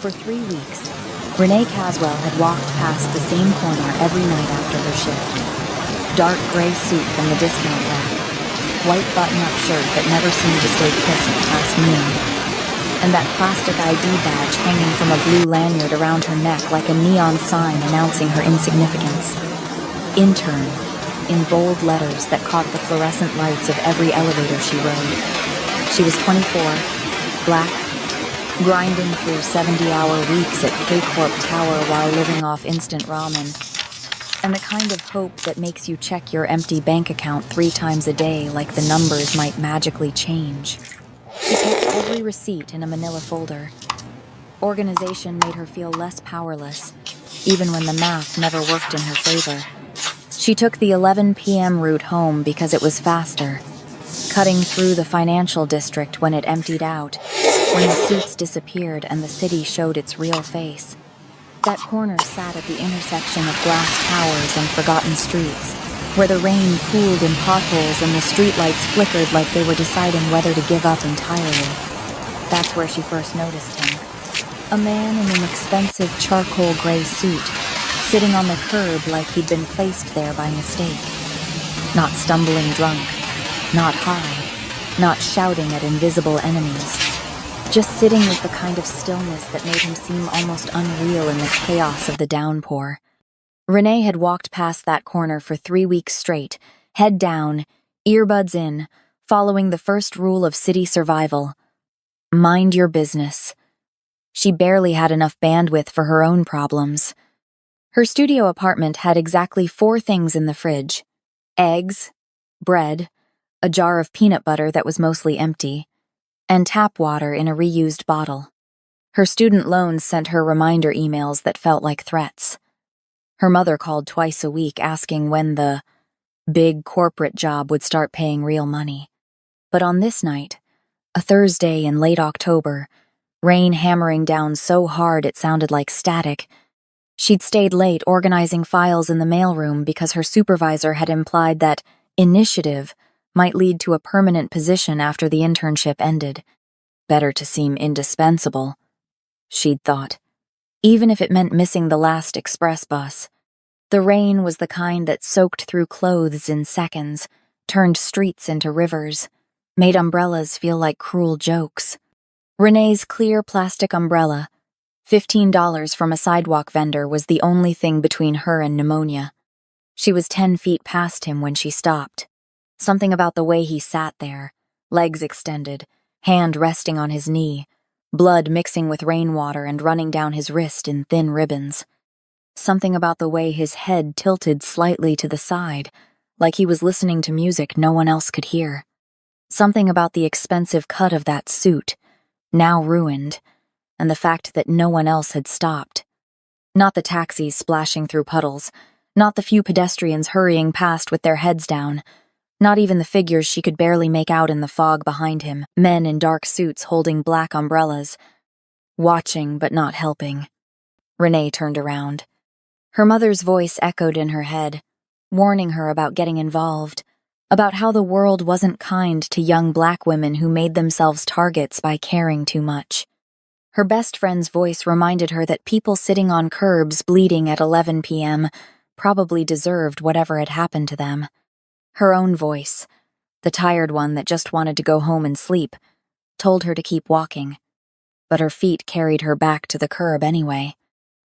For 3 weeks, Renee Caswell had walked past the same corner every night after her shift. Dark gray suit from the discount rack, white button-up shirt that never seemed to stay crisp past noon, and that plastic ID badge hanging from a blue lanyard around her neck like a neon sign announcing her insignificance. Intern, in bold letters that caught the fluorescent lights of every elevator she rode. She was 24, black, grinding through 70-hour weeks at Paycorp Tower while living off instant ramen, and the kind of hope that makes you check your empty bank account 3 times a day like the numbers might magically change. She kept every receipt in a manila folder. Organization made her feel less powerless, even when the math never worked in her favor. She took the 11 p.m. route home because it was faster, cutting through the financial district when it emptied out, when the suits disappeared and the city showed its real face. That corner sat at the intersection of glass towers and forgotten streets, where the rain pooled in potholes and the streetlights flickered like they were deciding whether to give up entirely. That's where she first noticed him. A man in an expensive charcoal gray suit, sitting on the curb like he'd been placed there by mistake. Not stumbling drunk, not high, not shouting at invisible enemies. Just sitting with the kind of stillness that made him seem almost unreal in the chaos of the downpour. Renee had walked past that corner for 3 weeks straight, head down, earbuds in, following the first rule of city survival. Mind your business. She barely had enough bandwidth for her own problems. Her studio apartment had exactly 4 things in the fridge: eggs, bread, a jar of peanut butter that was mostly empty, and tap water in a reused bottle. Her student loans sent her reminder emails that felt like threats. Her mother called twice a week asking when the big corporate job would start paying real money. But on this night, a Thursday in late October, rain hammering down so hard it sounded like static, she'd stayed late organizing files in the mailroom because her supervisor had implied that initiative might lead to a permanent position after the internship ended. Better to seem indispensable, she'd thought, even if it meant missing the last express bus. The rain was the kind that soaked through clothes in seconds, turned streets into rivers, made umbrellas feel like cruel jokes. Renee's clear plastic umbrella, $15 from a sidewalk vendor, was the only thing between her and pneumonia. She was 10 feet past him when she stopped. Something about the way he sat there, legs extended, hand resting on his knee, blood mixing with rainwater and running down his wrist in thin ribbons. Something about the way his head tilted slightly to the side, like he was listening to music no one else could hear. Something about the expensive cut of that suit, now ruined, and the fact that no one else had stopped. Not the taxis splashing through puddles, not the few pedestrians hurrying past with their heads down, not even the figures she could barely make out in the fog behind him, men in dark suits holding black umbrellas, watching but not helping. Renee turned around. Her mother's voice echoed in her head, warning her about getting involved, about how the world wasn't kind to young black women who made themselves targets by caring too much. Her best friend's voice reminded her that people sitting on curbs bleeding at 11 p.m. probably deserved whatever had happened to them. Her own voice, the tired one that just wanted to go home and sleep, told her to keep walking, but her feet carried her back to the curb anyway.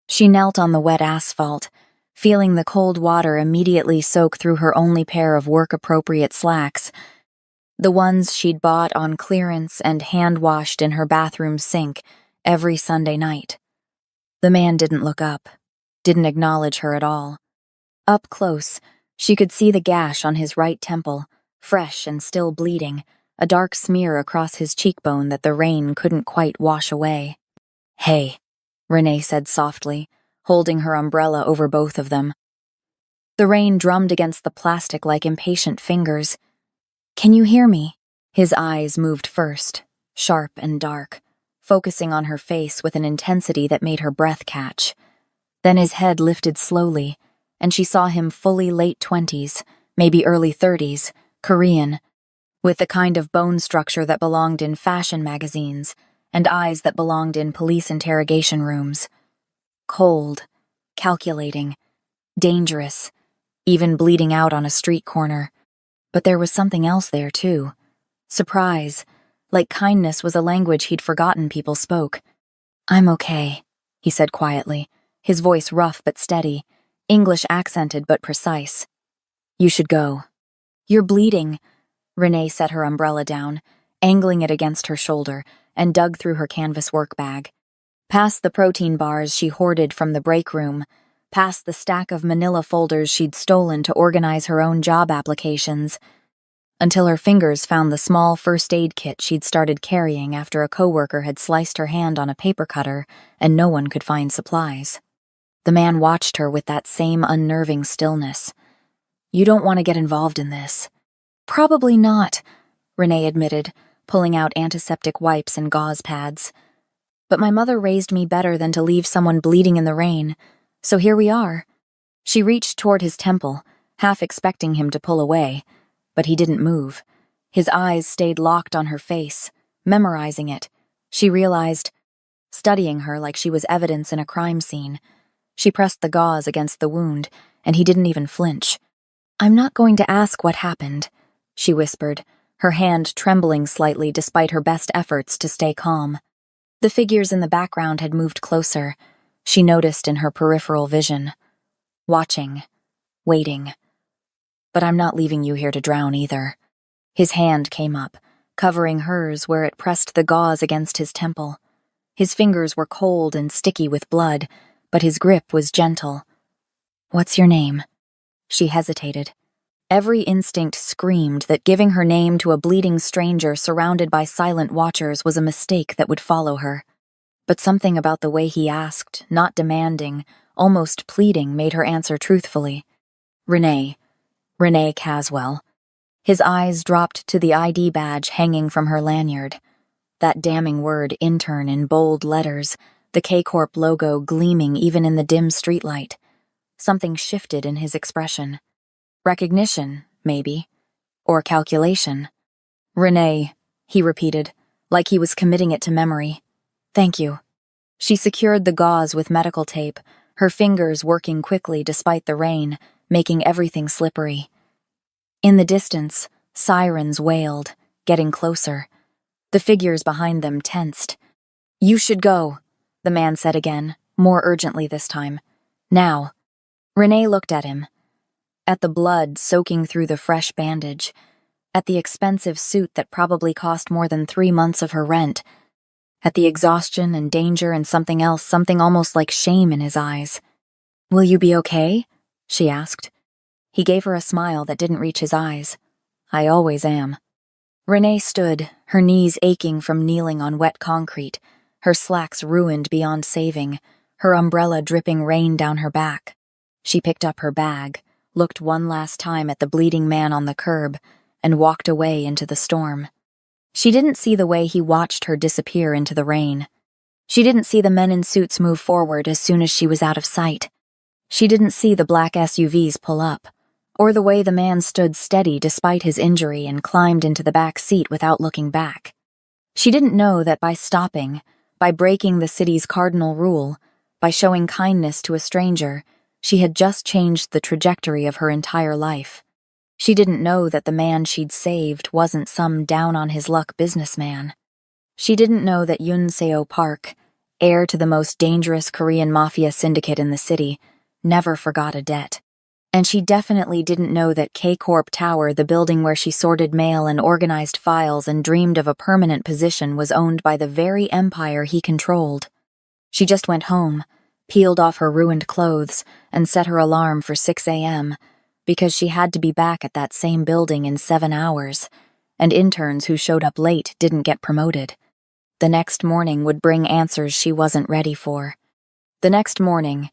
She knelt on the wet asphalt, feeling the cold water immediately soak through her only pair of work-appropriate slacks, the ones she'd bought on clearance and hand-washed in her bathroom sink every Sunday night. The man didn't look up, didn't acknowledge her at all. Up close, she could see the gash on his right temple, fresh and still bleeding, a dark smear across his cheekbone that the rain couldn't quite wash away. "Hey," Renee said softly, holding her umbrella over both of them. The rain drummed against the plastic like impatient fingers. "Can you hear me?" His eyes moved first, sharp and dark, focusing on her face with an intensity that made her breath catch. Then his head lifted slowly, and she saw him fully late 20s, maybe early 30s, Korean, with the kind of bone structure that belonged in fashion magazines, and eyes that belonged in police interrogation rooms. Cold, calculating, dangerous, even bleeding out on a street corner. But there was something else there, too. Surprise, like kindness was a language he'd forgotten people spoke. "I'm okay," he said quietly, his voice rough but steady, English accented but precise. "You should go." "You're bleeding." Renee set her umbrella down, angling it against her shoulder, and dug through her canvas work bag. Past the protein bars she hoarded from the break room, past the stack of manila folders she'd stolen to organize her own job applications, until her fingers found the small first aid kit she'd started carrying after a coworker had sliced her hand on a paper cutter and no one could find supplies. The man watched her with that same unnerving stillness. "You don't want to get involved in this." "Probably not," Renee admitted, pulling out antiseptic wipes and gauze pads. "But my mother raised me better than to leave someone bleeding in the rain, so here we are." She reached toward his temple, half expecting him to pull away, but he didn't move. His eyes stayed locked on her face, memorizing it. She realized, studying her like she was evidence in a crime scene. She pressed the gauze against the wound, and he didn't even flinch. "I'm not going to ask what happened," she whispered, her hand trembling slightly despite her best efforts to stay calm. The figures in the background had moved closer, she noticed in her peripheral vision. Watching, waiting. "But I'm not leaving you here to drown either." His hand came up, covering hers where it pressed the gauze against his temple. His fingers were cold and sticky with blood, but his grip was gentle. "What's your name?" She hesitated. Every instinct screamed that giving her name to a bleeding stranger surrounded by silent watchers was a mistake that would follow her. But something about the way he asked, not demanding, almost pleading, made her answer truthfully. "Renee Caswell." His eyes dropped to the ID badge hanging from her lanyard. That damning word intern in bold letters, the K-Corp logo gleaming even in the dim streetlight. Something shifted in his expression. Recognition, maybe. Or calculation. "Renee," he repeated, like he was committing it to memory. "Thank you." She secured the gauze with medical tape, her fingers working quickly despite the rain, making everything slippery. In the distance, sirens wailed, getting closer. The figures behind them tensed. "You should go," the man said again, more urgently this time. "Now." Renee looked at him. At the blood soaking through the fresh bandage. At the expensive suit that probably cost more than 3 months of her rent. At the exhaustion and danger and something else, something almost like shame in his eyes. "Will you be okay?" she asked. He gave her a smile that didn't reach his eyes. "I always am." Renee stood, her knees aching from kneeling on wet concrete, her slacks ruined beyond saving, her umbrella dripping rain down her back. She picked up her bag, looked one last time at the bleeding man on the curb, and walked away into the storm. She didn't see the way he watched her disappear into the rain. She didn't see the men in suits move forward as soon as she was out of sight. She didn't see the black SUVs pull up, or the way the man stood steady despite his injury and climbed into the back seat without looking back. She didn't know that by stopping, by breaking the city's cardinal rule, by showing kindness to a stranger, she had just changed the trajectory of her entire life. She didn't know that the man she'd saved wasn't some down-on-his-luck businessman. She didn't know that Yoon Seo Park, heir to the most dangerous Korean Mafia syndicate in the city, never forgot a debt. And she definitely didn't know that K-Corp Tower, the building where she sorted mail and organized files and dreamed of a permanent position, was owned by the very empire he controlled. She just went home, peeled off her ruined clothes, and set her alarm for 6 a.m., because she had to be back at that same building in 7 hours, and interns who showed up late didn't get promoted. The next morning would bring answers she wasn't ready for. The next morning,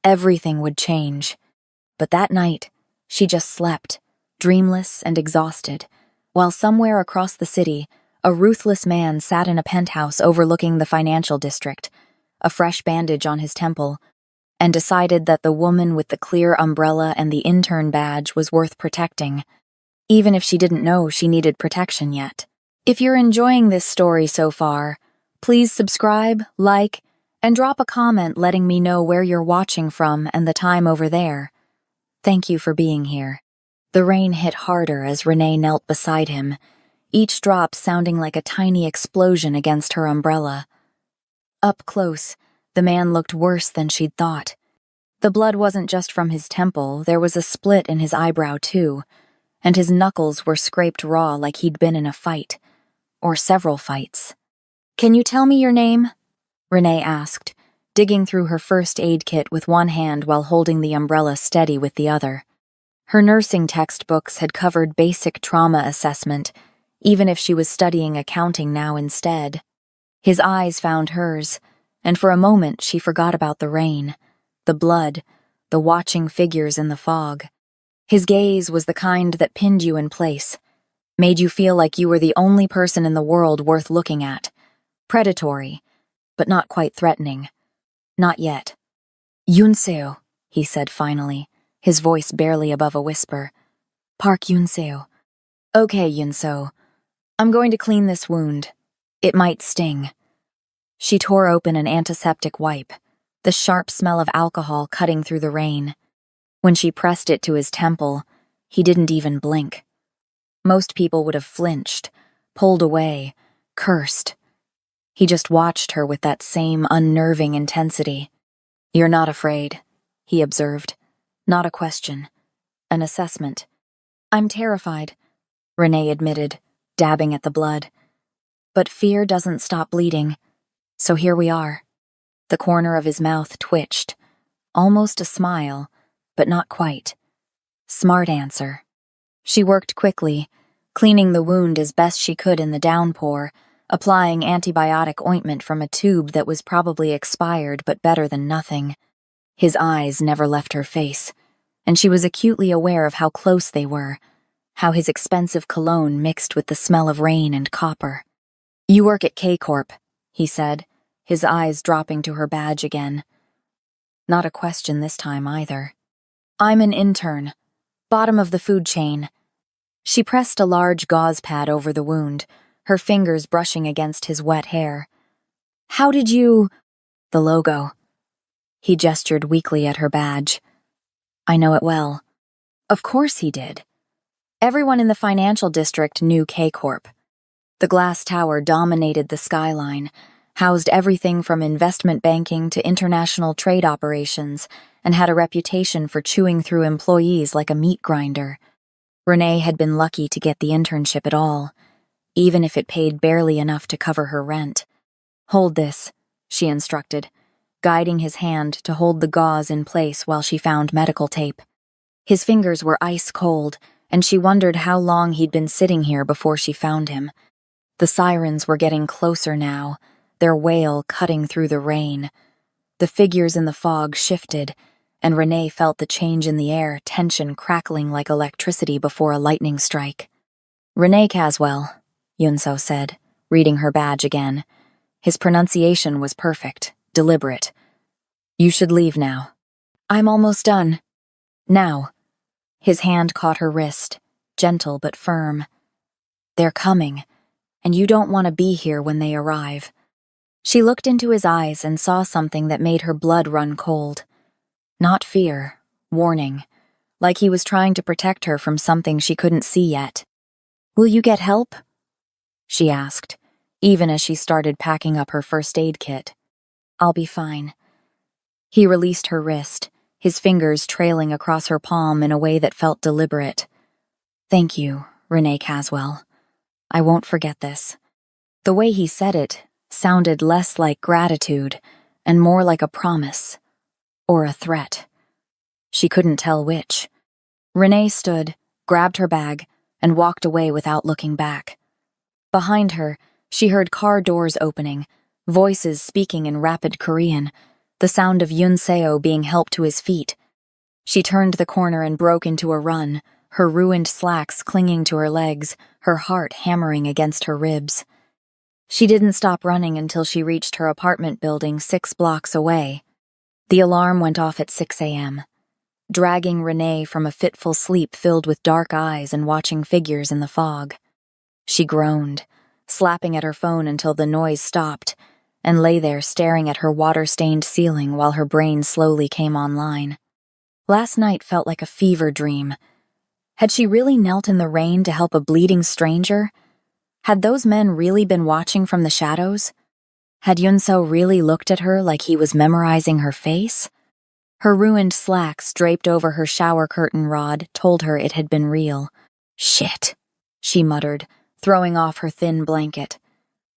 everything would change. But that night, she just slept, dreamless and exhausted, while somewhere across the city, a ruthless man sat in a penthouse overlooking the financial district, a fresh bandage on his temple, and decided that the woman with the clear umbrella and the intern badge was worth protecting, even if she didn't know she needed protection yet. If you're enjoying this story so far, Please subscribe, like, and drop a comment letting me know where you're watching from and the time over there. Thank you for being here. The rain hit harder as Renee knelt beside him, each drop sounding like a tiny explosion against her umbrella. Up close, the man looked worse than she'd thought. The blood wasn't just from his temple, there was a split in his eyebrow too, and his knuckles were scraped raw like he'd been in a fight. Or several fights. "Can you tell me your name?" Renee asked, digging through her first aid kit with one hand while holding the umbrella steady with the other. Her nursing textbooks had covered basic trauma assessment, even if she was studying accounting now instead. His eyes found hers, and for a moment she forgot about the rain, the blood, the watching figures in the fog. His gaze was the kind that pinned you in place, made you feel like you were the only person in the world worth looking at. Predatory, but not quite threatening. Not yet. "Yunseo," he said finally, his voice barely above a whisper. "Park Yunseo." "Okay, Yunseo. I'm going to clean this wound. It might sting." She tore open an antiseptic wipe, the sharp smell of alcohol cutting through the rain. When she pressed it to his temple, he didn't even blink. Most people would have flinched, pulled away, cursed. He just watched her with that same unnerving intensity. "You're not afraid," he observed. Not a question. An assessment. "I'm terrified," Renee admitted, dabbing at the blood. "But fear doesn't stop bleeding. So here we are." The corner of his mouth twitched. Almost a smile, but not quite. Smart answer. She worked quickly, cleaning the wound as best she could in the downpour, applying antibiotic ointment from a tube that was probably expired but better than nothing. His eyes never left her face, and she was acutely aware of how close they were, how his expensive cologne mixed with the smell of rain and copper. "You work at K-Corp," he said, his eyes dropping to her badge again. Not a question this time either. "I'm an intern, bottom of the food chain." She pressed a large gauze pad over the wound, her fingers brushing against his wet hair. "How did you—" "The logo." He gestured weakly at her badge. "I know it well." Of course he did. Everyone in the financial district knew K-Corp. The glass tower dominated the skyline, housed everything from investment banking to international trade operations, and had a reputation for chewing through employees like a meat grinder. Renee had been lucky to get the internship at all, even if it paid barely enough to cover her rent. "Hold this," she instructed, guiding his hand to hold the gauze in place while she found medical tape. His fingers were ice cold, and she wondered how long he'd been sitting here before she found him. The sirens were getting closer now, their wail cutting through the rain. The figures in the fog shifted, and Renee felt the change in the air, tension crackling like electricity before a lightning strike. "Renee Caswell," Yunseo said, reading her badge again. His pronunciation was perfect, deliberate. "You should leave now." "I'm almost done." "Now." His hand caught her wrist, gentle but firm. "They're coming, and you don't want to be here when they arrive." She looked into his eyes and saw something that made her blood run cold. Not fear, warning, like he was trying to protect her from something she couldn't see yet. "Will you get help?" she asked, even as she started packing up her first aid kit. "I'll be fine." He released her wrist, his fingers trailing across her palm in a way that felt deliberate. "Thank you, Renee Caswell. I won't forget this." The way he said it sounded less like gratitude and more like a promise. Or a threat. She couldn't tell which. Renee stood, grabbed her bag, and walked away without looking back. Behind her, she heard car doors opening, voices speaking in rapid Korean, the sound of Yunseo being helped to his feet. She turned the corner and broke into a run, her ruined slacks clinging to her legs, her heart hammering against her ribs. She didn't stop running until she reached her apartment building 6 blocks away. The alarm went off at 6 a.m., dragging Renee from a fitful sleep filled with dark eyes and watching figures in the fog. She groaned, slapping at her phone until the noise stopped, and lay there staring at her water-stained ceiling while her brain slowly came online. Last night felt like a fever dream. Had she really knelt in the rain to help a bleeding stranger? Had those men really been watching from the shadows? Had Yunso really looked at her like he was memorizing her face? Her ruined slacks draped over her shower curtain rod told her it had been real. Shit, she muttered, throwing off her thin blanket.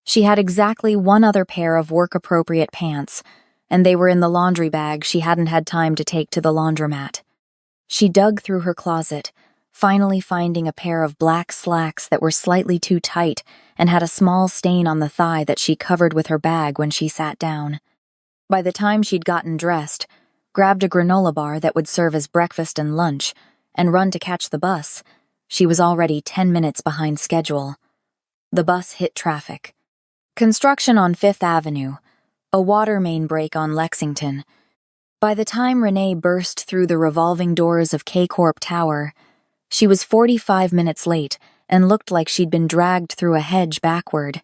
She had exactly one other pair of work-appropriate pants, and they were in the laundry bag she hadn't had time to take to the laundromat. She dug through her closet, finally finding a pair of black slacks that were slightly too tight and had a small stain on the thigh that she covered with her bag when she sat down. By the time she'd gotten dressed, grabbed a granola bar that would serve as breakfast and lunch, and run to catch the bus, she was already 10 minutes behind schedule. The bus hit traffic. Construction on Fifth Avenue, a water main break on Lexington. By the time Renee burst through the revolving doors of K-Corp Tower, she was 45 minutes late and looked like she'd been dragged through a hedge backward.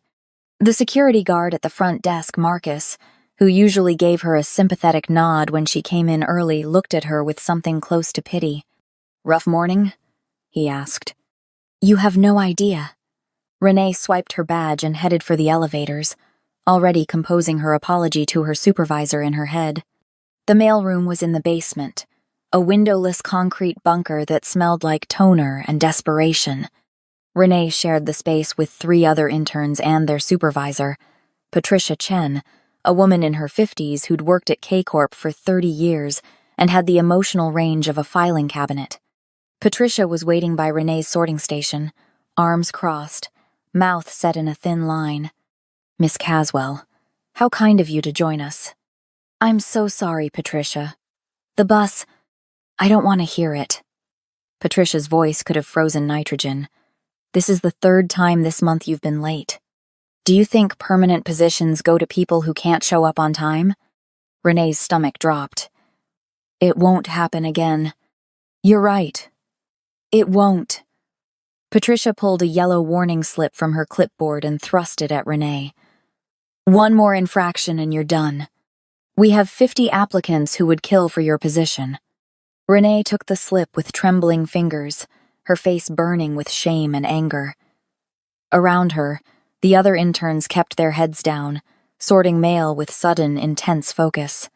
The security guard at the front desk, Marcus, who usually gave her a sympathetic nod when she came in early, looked at her with something close to pity. "Rough morning?" he asked. "You have no idea." Renee swiped her badge and headed for the elevators, already composing her apology to her supervisor in her head. The mailroom was in the basement, a windowless concrete bunker that smelled like toner and desperation. Renee shared the space with 3 other interns and their supervisor, Patricia Chen, a woman in her 50s who'd worked at K-Corp for 30 years and had the emotional range of a filing cabinet. Patricia was waiting by Renee's sorting station, arms crossed, mouth set in a thin line. "Miss Caswell, how kind of you to join us." "I'm so sorry, Patricia. The bus, I don't want to hear it." Patricia's voice could have frozen nitrogen. "This is the 3rd time this month you've been late. Do you think permanent positions go to people who can't show up on time?" Renee's stomach dropped. "It won't happen again." "You're right. It won't." Patricia pulled a yellow warning slip from her clipboard and thrust it at Renee. "One more infraction and you're done. We have 50 applicants who would kill for your position." Renee took the slip with trembling fingers, her face burning with shame and anger. Around her, the other interns kept their heads down, sorting mail with sudden, intense focus.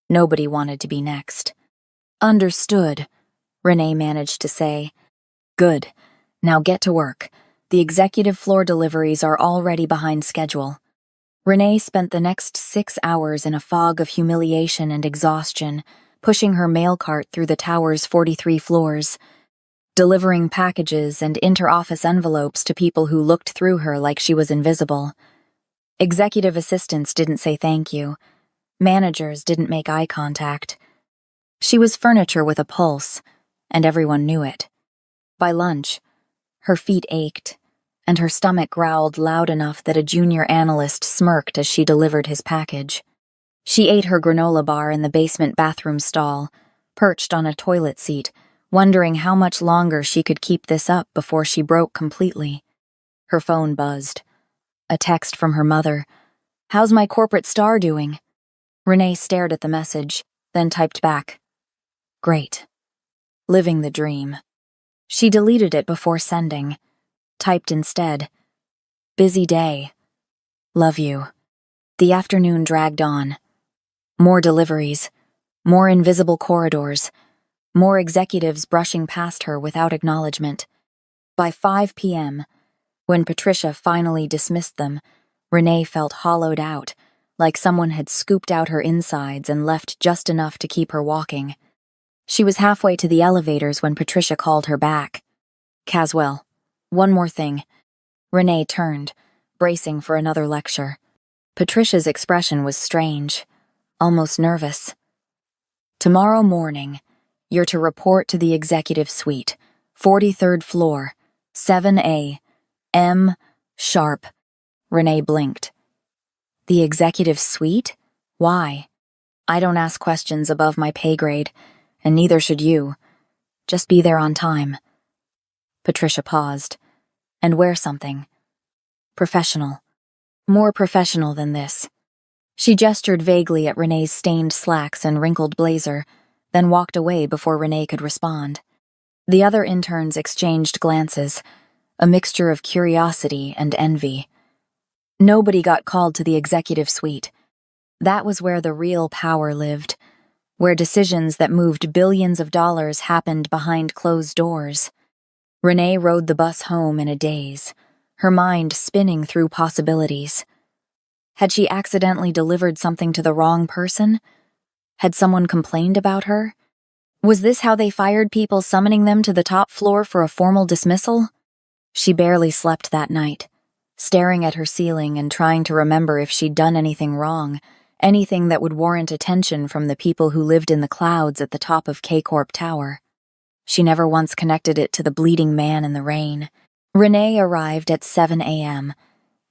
Nobody wanted to be next. "Understood," Renee managed to say. "Good. Now get to work. The executive floor deliveries are already behind schedule." Renee spent the next 6 hours in a fog of humiliation and exhaustion, pushing her mail cart through the tower's 43 floors, delivering packages and inter-office envelopes to people who looked through her like she was invisible. Executive assistants didn't say thank you. Managers didn't make eye contact. She was furniture with a pulse, and everyone knew it. By lunch, her feet ached, and her stomach growled loud enough that a junior analyst smirked as she delivered his package. She ate her granola bar in the basement bathroom stall, perched on a toilet seat, wondering how much longer she could keep this up before she broke completely. Her phone buzzed. A text from her mother. "How's my corporate star doing?" Renee stared at the message, then typed back. "Great. Living the dream." She deleted it before sending. Typed instead. "Busy day. Love you." The afternoon dragged on. More deliveries. More invisible corridors. More executives brushing past her without acknowledgement. By 5 p.m., when Patricia finally dismissed them, Renee felt hollowed out, like someone had scooped out her insides and left just enough to keep her walking. She was halfway to the elevators when Patricia called her back. "Caswell, one more thing." Renee turned, bracing for another lecture. Patricia's expression was strange, almost nervous. "Tomorrow morning, you're to report to the executive suite, 43rd floor, 7A, M, sharp." Renee blinked. "The executive suite? Why?" "I don't ask questions above my pay grade, and neither should you. Just be there on time." Patricia paused. "And wear something. Professional. More professional than this." She gestured vaguely at Renee's stained slacks and wrinkled blazer, then walked away before Renee could respond. The other interns exchanged glances, a mixture of curiosity and envy. Nobody got called to the executive suite. That was where the real power lived, where decisions that moved billions of dollars happened behind closed doors. Renee rode the bus home in a daze, her mind spinning through possibilities. Had she accidentally delivered something to the wrong person? Had someone complained about her? Was this how they fired people, summoning them to the top floor for a formal dismissal? She barely slept that night, staring at her ceiling and trying to remember if she'd done anything wrong, anything that would warrant attention from the people who lived in the clouds at the top of K-Corp Tower. She never once connected it to the bleeding man in the rain. Renee arrived at 7 a.m.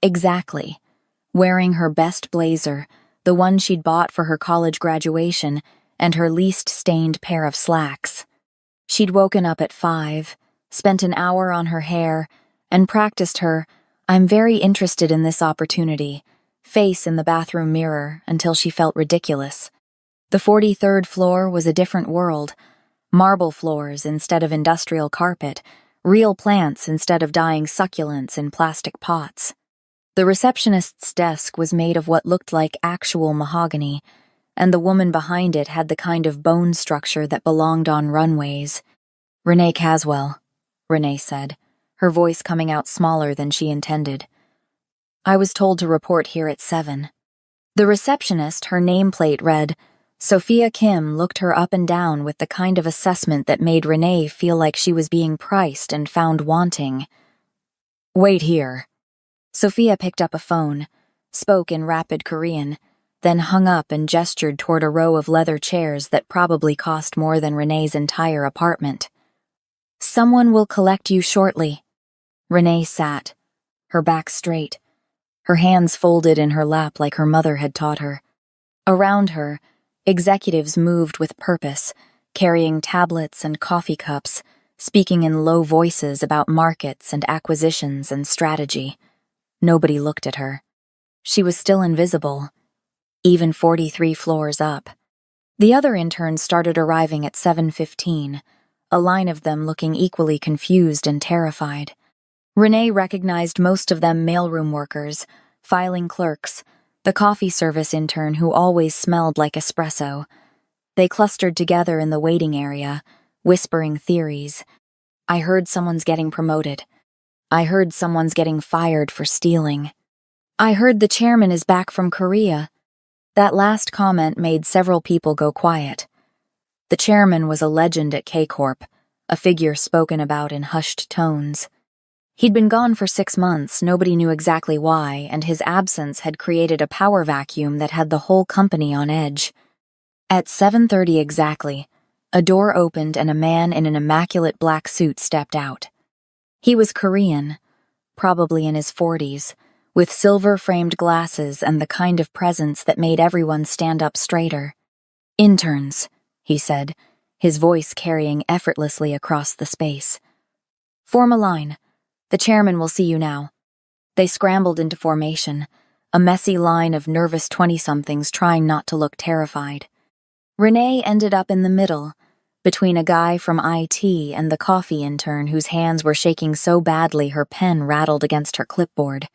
Exactly, wearing her best blazer, the one she'd bought for her college graduation, and her least stained pair of slacks. She'd woken up at 5, spent an hour on her hair, and practiced her "I'm very interested in this opportunity" face in the bathroom mirror until she felt ridiculous. The 43rd floor was a different world. Marble floors instead of industrial carpet, real plants instead of dying succulents in plastic pots. The receptionist's desk was made of what looked like actual mahogany, and the woman behind it had the kind of bone structure that belonged on runways. "Renee Caswell," Renee said, her voice coming out smaller than she intended. "I was told to report here at 7. The receptionist, her nameplate read, Sophia Kim, looked her up and down with the kind of assessment that made Renee feel like she was being priced and found wanting. "Wait here." Sophia picked up a phone, spoke in rapid Korean, then hung up and gestured toward a row of leather chairs that probably cost more than Renee's entire apartment. "Someone will collect you shortly." Renee sat, her back straight, her hands folded in her lap like her mother had taught her. Around her, executives moved with purpose, carrying tablets and coffee cups, speaking in low voices about markets and acquisitions and strategy. Nobody looked at her. She was still invisible, even 43 floors up. The other interns started arriving at 7:15, a line of them looking equally confused and terrified. Renee recognized most of them mailroom workers, filing clerks, the coffee service intern who always smelled like espresso. They clustered together in the waiting area, whispering theories. "I heard someone's getting promoted. I heard someone's getting fired for stealing. I heard the chairman is back from Korea." That last comment made several people go quiet. The chairman was a legend at K-Corp, a figure spoken about in hushed tones. He'd been gone for 6 months, nobody knew exactly why, and his absence had created a power vacuum that had the whole company on edge. At 7:30 exactly, a door opened and a man in an immaculate black suit stepped out. He was Korean, probably in his 40s, with silver-framed glasses and the kind of presence that made everyone stand up straighter. "Interns," he said, his voice carrying effortlessly across the space. "Form a line. The chairman will see you now." They scrambled into formation, a messy line of nervous 20-somethings trying not to look terrified. Renee ended up in the middle, between a guy from IT and the coffee intern whose hands were shaking so badly her pen rattled against her clipboard.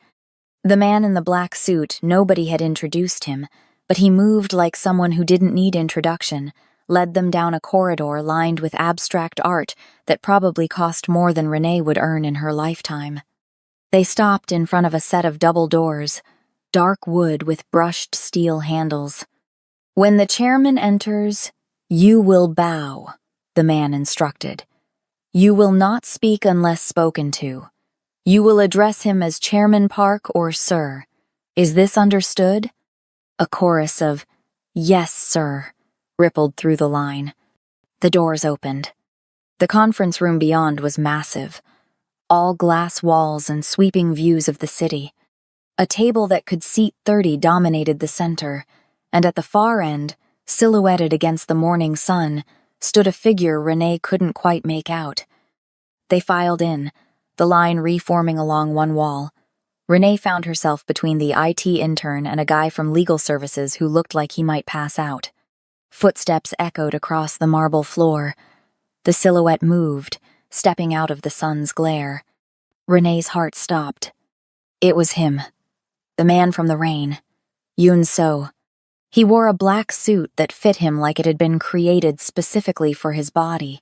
The man in the black suit, nobody had introduced him, but he moved like someone who didn't need introduction, led them down a corridor lined with abstract art that probably cost more than Renee would earn in her lifetime. They stopped in front of a set of double doors, dark wood with brushed steel handles. "When the chairman enters, you will bow," the man instructed. "You will not speak unless spoken to. You will address him as Chairman Park or Sir. Is this understood?" A chorus of "Yes, sir," rippled through the line. The doors opened. The conference room beyond was massive, all glass walls and sweeping views of the city. A table that could seat 30 dominated the center, and at the far end, silhouetted against the morning sun, stood a figure Renee couldn't quite make out. They filed in, the line reforming along one wall. Renee found herself between the IT intern and a guy from legal services who looked like he might pass out. Footsteps echoed across the marble floor. The silhouette moved, stepping out of the sun's glare. Renee's heart stopped. It was him. The man from the rain. Yoon So. He wore a black suit that fit him like it had been created specifically for his body,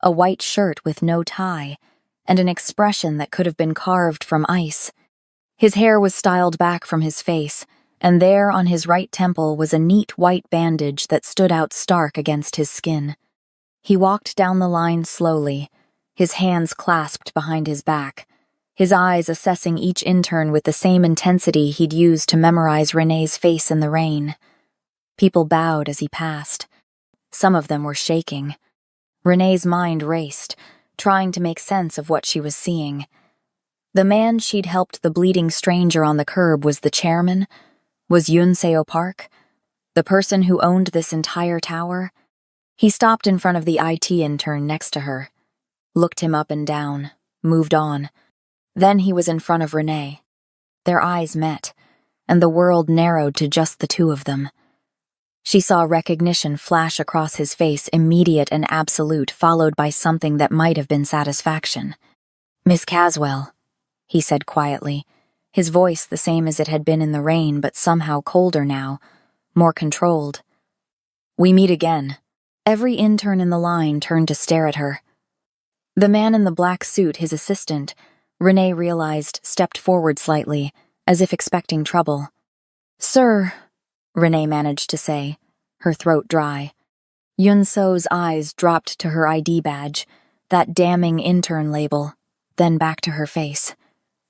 a white shirt with no tie, and an expression that could have been carved from ice. His hair was styled back from his face, and there on his right temple was a neat white bandage that stood out stark against his skin. He walked down the line slowly, his hands clasped behind his back, his eyes assessing each intern with the same intensity he'd used to memorize Renee's face in the rain. People bowed as he passed. Some of them were shaking. Renee's mind raced, trying to make sense of what she was seeing. The man she'd helped the bleeding stranger on the curb was the chairman? Was Yoon Seo Park? The person who owned this entire tower? He stopped in front of the IT intern next to her, looked him up and down, moved on. Then he was in front of Renee. Their eyes met, and the world narrowed to just the two of them. She saw recognition flash across his face, immediate and absolute, followed by something that might have been satisfaction. "Miss Caswell," he said quietly, his voice the same as it had been in the rain, but somehow colder now, more controlled. "We meet again." Every intern in the line turned to stare at her. The man in the black suit, his assistant, Renee realized, stepped forward slightly, as if expecting trouble. "Sir," Renee managed to say, her throat dry. Yoon So's eyes dropped to her ID badge, that damning intern label, then back to her face.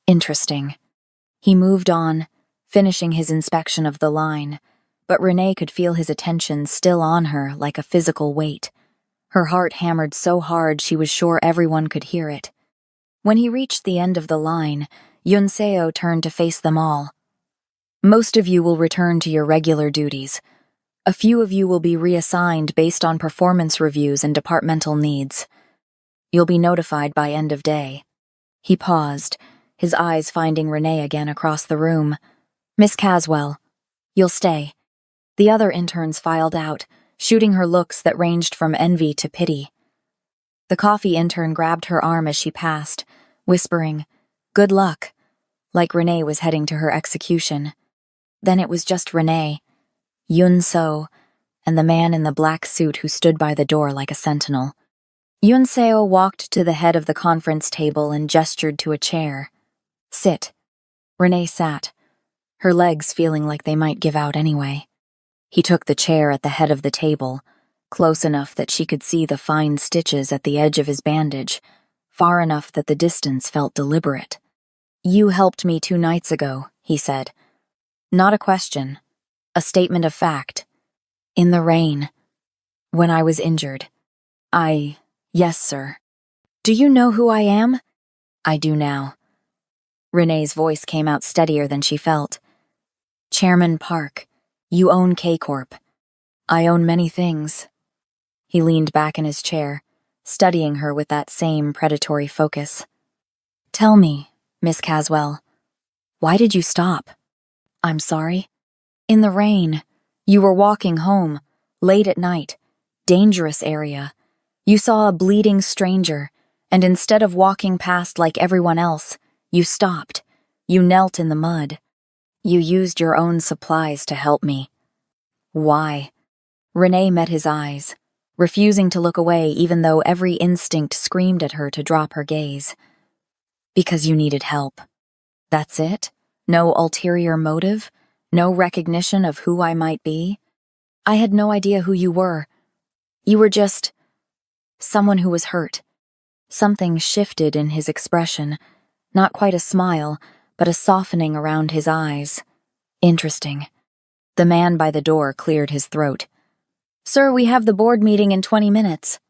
Interesting. He moved on, finishing his inspection of the line, but Renee could feel his attention still on her like a physical weight. Her heart hammered so hard she was sure everyone could hear it. When he reached the end of the line, Yoon Seo turned to face them all. "Most of you will return to your regular duties. A few of you will be reassigned based on performance reviews and departmental needs. You'll be notified by end of day." He paused, his eyes finding Renee again across the room. "Miss Caswell, you'll stay." The other interns filed out, shooting her looks that ranged from envy to pity. The coffee intern grabbed her arm as she passed, whispering, "Good luck," like Renee was heading to her execution. Then it was just Renee, Yoon So, and the man in the black suit who stood by the door like a sentinel. Yoon Seo walked to the head of the conference table and gestured to a chair. "Sit." Renee sat, her legs feeling like they might give out anyway. He took the chair at the head of the table, close enough that she could see the fine stitches at the edge of his bandage, far enough that the distance felt deliberate. "You helped me 2 nights ago," he said. "Not a question. A statement of fact. In the rain. When I was injured. Yes, sir." "Do you know who I am?" "I do now." Renee's voice came out steadier than she felt. "Chairman Park, you own K-Corp. I own many things." He leaned back in his chair, studying her with that same predatory focus. "Tell me, Miss Caswell, why did you stop?" "I'm sorry." "In the rain. You were walking home, late at night, dangerous area. You saw a bleeding stranger, and instead of walking past like everyone else, you stopped. You knelt in the mud. You used your own supplies to help me." "Why?" Renee met his eyes, refusing to look away even though every instinct screamed at her to drop her gaze. "Because you needed help. That's it? No ulterior motive? No recognition of who I might be? I had no idea who you were. You were just someone who was hurt." Something shifted in his expression, not quite a smile, but a softening around his eyes. "Interesting." The man by the door cleared his throat. "Sir, we have the board meeting in 20 minutes.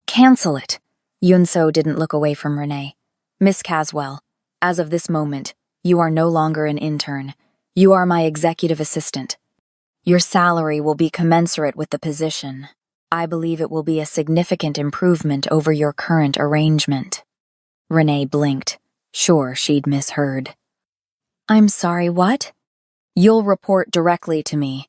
"Cancel it." Yoon So didn't look away from Renee. "Miss Caswell, as of this moment, you are no longer an intern. You are my executive assistant. Your salary will be commensurate with the position. I believe it will be a significant improvement over your current arrangement." Renee blinked, sure she'd misheard. I'm sorry, what? You'll report directly to me.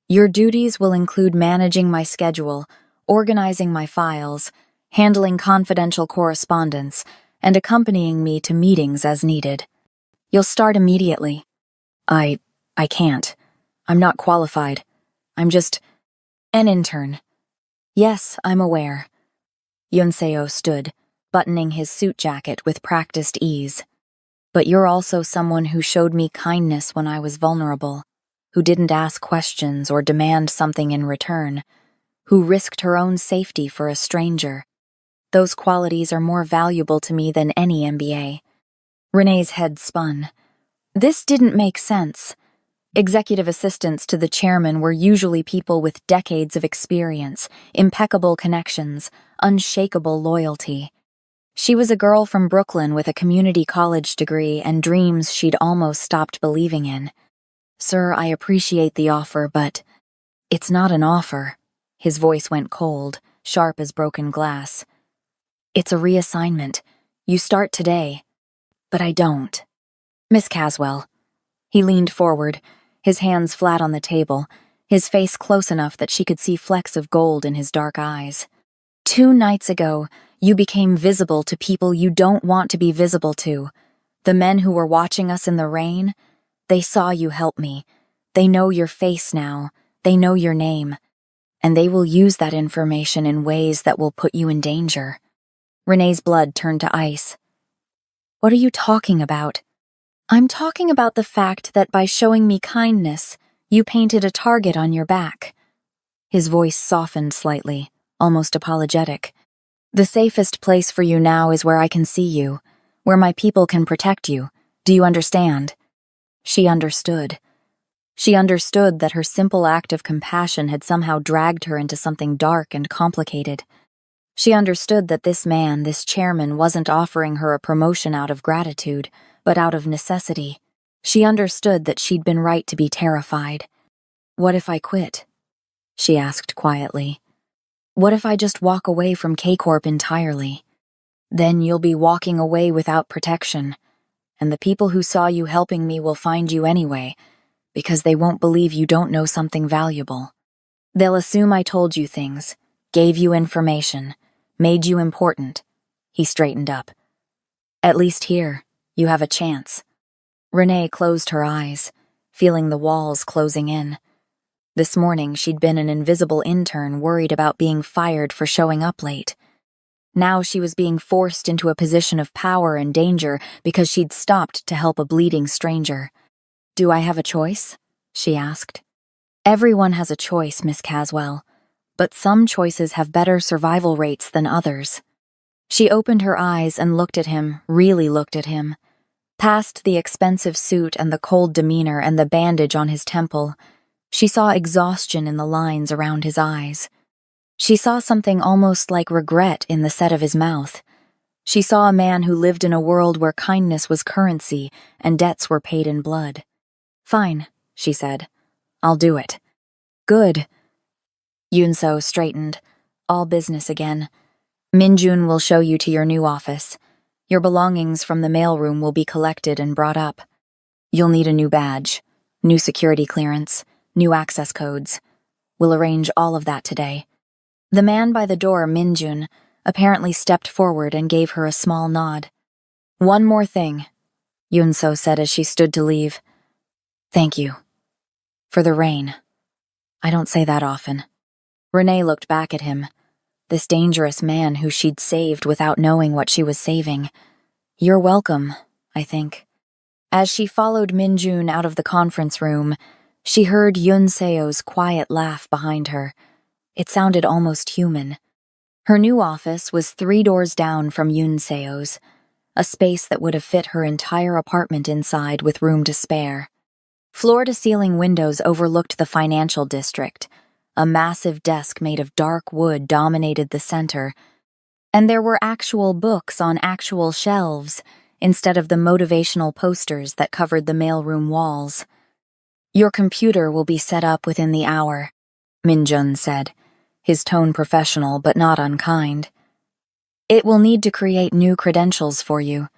Your duties will include managing my schedule, organizing my files, handling confidential correspondence, and accompanying me to meetings as needed. You'll start immediately. I can't. I'm not qualified. I'm just an intern. Yes, I'm aware. Yunseo stood, buttoning his suit jacket with practiced ease. But you're also someone who showed me kindness when I was vulnerable, who didn't ask questions or demand something in return, who risked her own safety for a stranger. Those qualities are more valuable to me than any MBA. Renee's head spun. This didn't make sense. Executive assistants to the chairman were usually people with decades of experience, impeccable connections, unshakable loyalty. She was a girl from Brooklyn with a community college degree and dreams she'd almost stopped believing in. Sir, I appreciate the offer, but it's not an offer. His voice went cold, sharp as broken glass. It's a reassignment. You start today. But I don't. Miss Caswell. He leaned forward, his hands flat on the table, his face close enough that she could see flecks of gold in his dark eyes. 2 nights ago, you became visible to people you don't want to be visible to. The men who were watching us in the rain, they saw you help me. They know your face now. They know your name. And they will use that information in ways that will put you in danger. Renee's blood turned to ice. What are you talking about? I'm talking about the fact that by showing me kindness, you painted a target on your back. His voice softened slightly, almost apologetic. The safest place for you now is where I can see you, where my people can protect you. Do you understand? She understood. She understood that her simple act of compassion had somehow dragged her into something dark and complicated. She understood that this man, this chairman, wasn't offering her a promotion out of gratitude, but out of necessity. She understood that she'd been right to be terrified. What if I quit? She asked quietly. What if I just walk away from K-Corp entirely? Then you'll be walking away without protection, and the people who saw you helping me will find you anyway, because they won't believe you don't know something valuable. They'll assume I told you things, gave you information, made you important. He straightened up. At least here, you have a chance. Renee closed her eyes, feeling the walls closing in. This morning, she'd been an invisible intern worried about being fired for showing up late. Now she was being forced into a position of power and danger because she'd stopped to help a bleeding stranger. Do I have a choice? She asked. Everyone has a choice, Miss Caswell, but some choices have better survival rates than others. She opened her eyes and looked at him, really looked at him. Past the expensive suit and the cold demeanor and the bandage on his temple, she saw exhaustion in the lines around his eyes. She saw something almost like regret in the set of his mouth. She saw a man who lived in a world where kindness was currency and debts were paid in blood. Fine, she said. I'll do it. Good. Yunso straightened. All business again. Minjun will show you to your new office. Your belongings from the mailroom will be collected and brought up. You'll need a new badge, new security clearance, new access codes. We'll arrange all of that today. The man by the door, Minjun, apparently stepped forward and gave her a small nod. One more thing, Yunso said as she stood to leave. Thank you. For the rain. I don't say that often. Renee looked back at him. This dangerous man who she'd saved without knowing what she was saving. You're welcome, I think. As she followed Minjun out of the conference room, she heard Yunseo's quiet laugh behind her. It sounded almost human. Her new office was 3 doors down from Yunseo's, a space that would have fit her entire apartment inside with room to spare. Floor-to-ceiling windows overlooked the financial district. A massive desk made of dark wood dominated the center, and there were actual books on actual shelves instead of the motivational posters that covered the mailroom walls. Your computer will be set up within the hour, Minjun said, his tone professional but not unkind. It will need to create new credentials for you.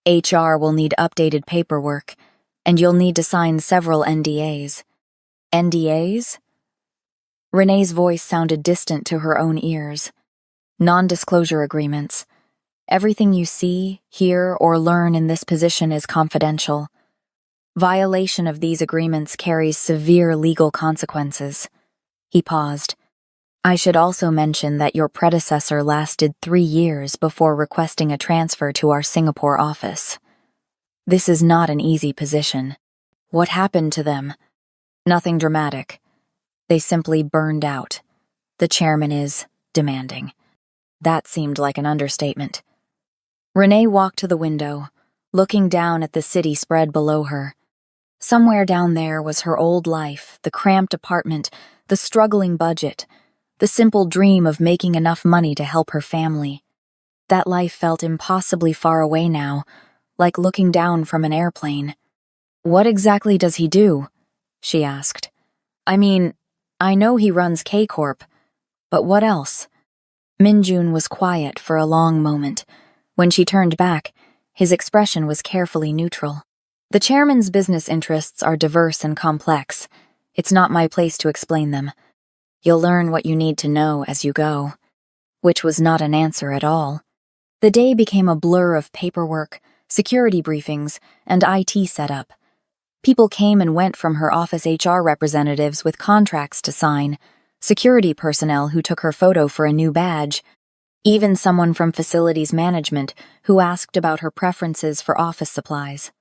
HR will need updated paperwork. And you'll need to sign several NDAs. NDAs? Renee's voice sounded distant to her own ears. Non-disclosure agreements. Everything you see, hear, or learn in this position is confidential. Violation of these agreements carries severe legal consequences. He paused. I should also mention that your predecessor lasted 3 years before requesting a transfer to our Singapore office. This is not an easy position. What happened to them? Nothing dramatic. They simply burned out. The chairman is demanding. That seemed like an understatement. Renee walked to the window, looking down at the city spread below her. Somewhere down there was her old life, the cramped apartment, the struggling budget, the simple dream of making enough money to help her family. That life felt impossibly far away now, like looking down from an airplane. What exactly does he do? She asked. I mean, I know he runs K-Corp, but what else? Minjun was quiet for a long moment. When she turned back, his expression was carefully neutral. The chairman's business interests are diverse and complex. It's not my place to explain them. You'll learn what you need to know as you go. Which was not an answer at all. The day became a blur of paperwork, security briefings, and IT setup. People came and went from her office HR representatives with contracts to sign, security personnel who took her photo for a new badge, even someone from facilities management who asked about her preferences for office supplies.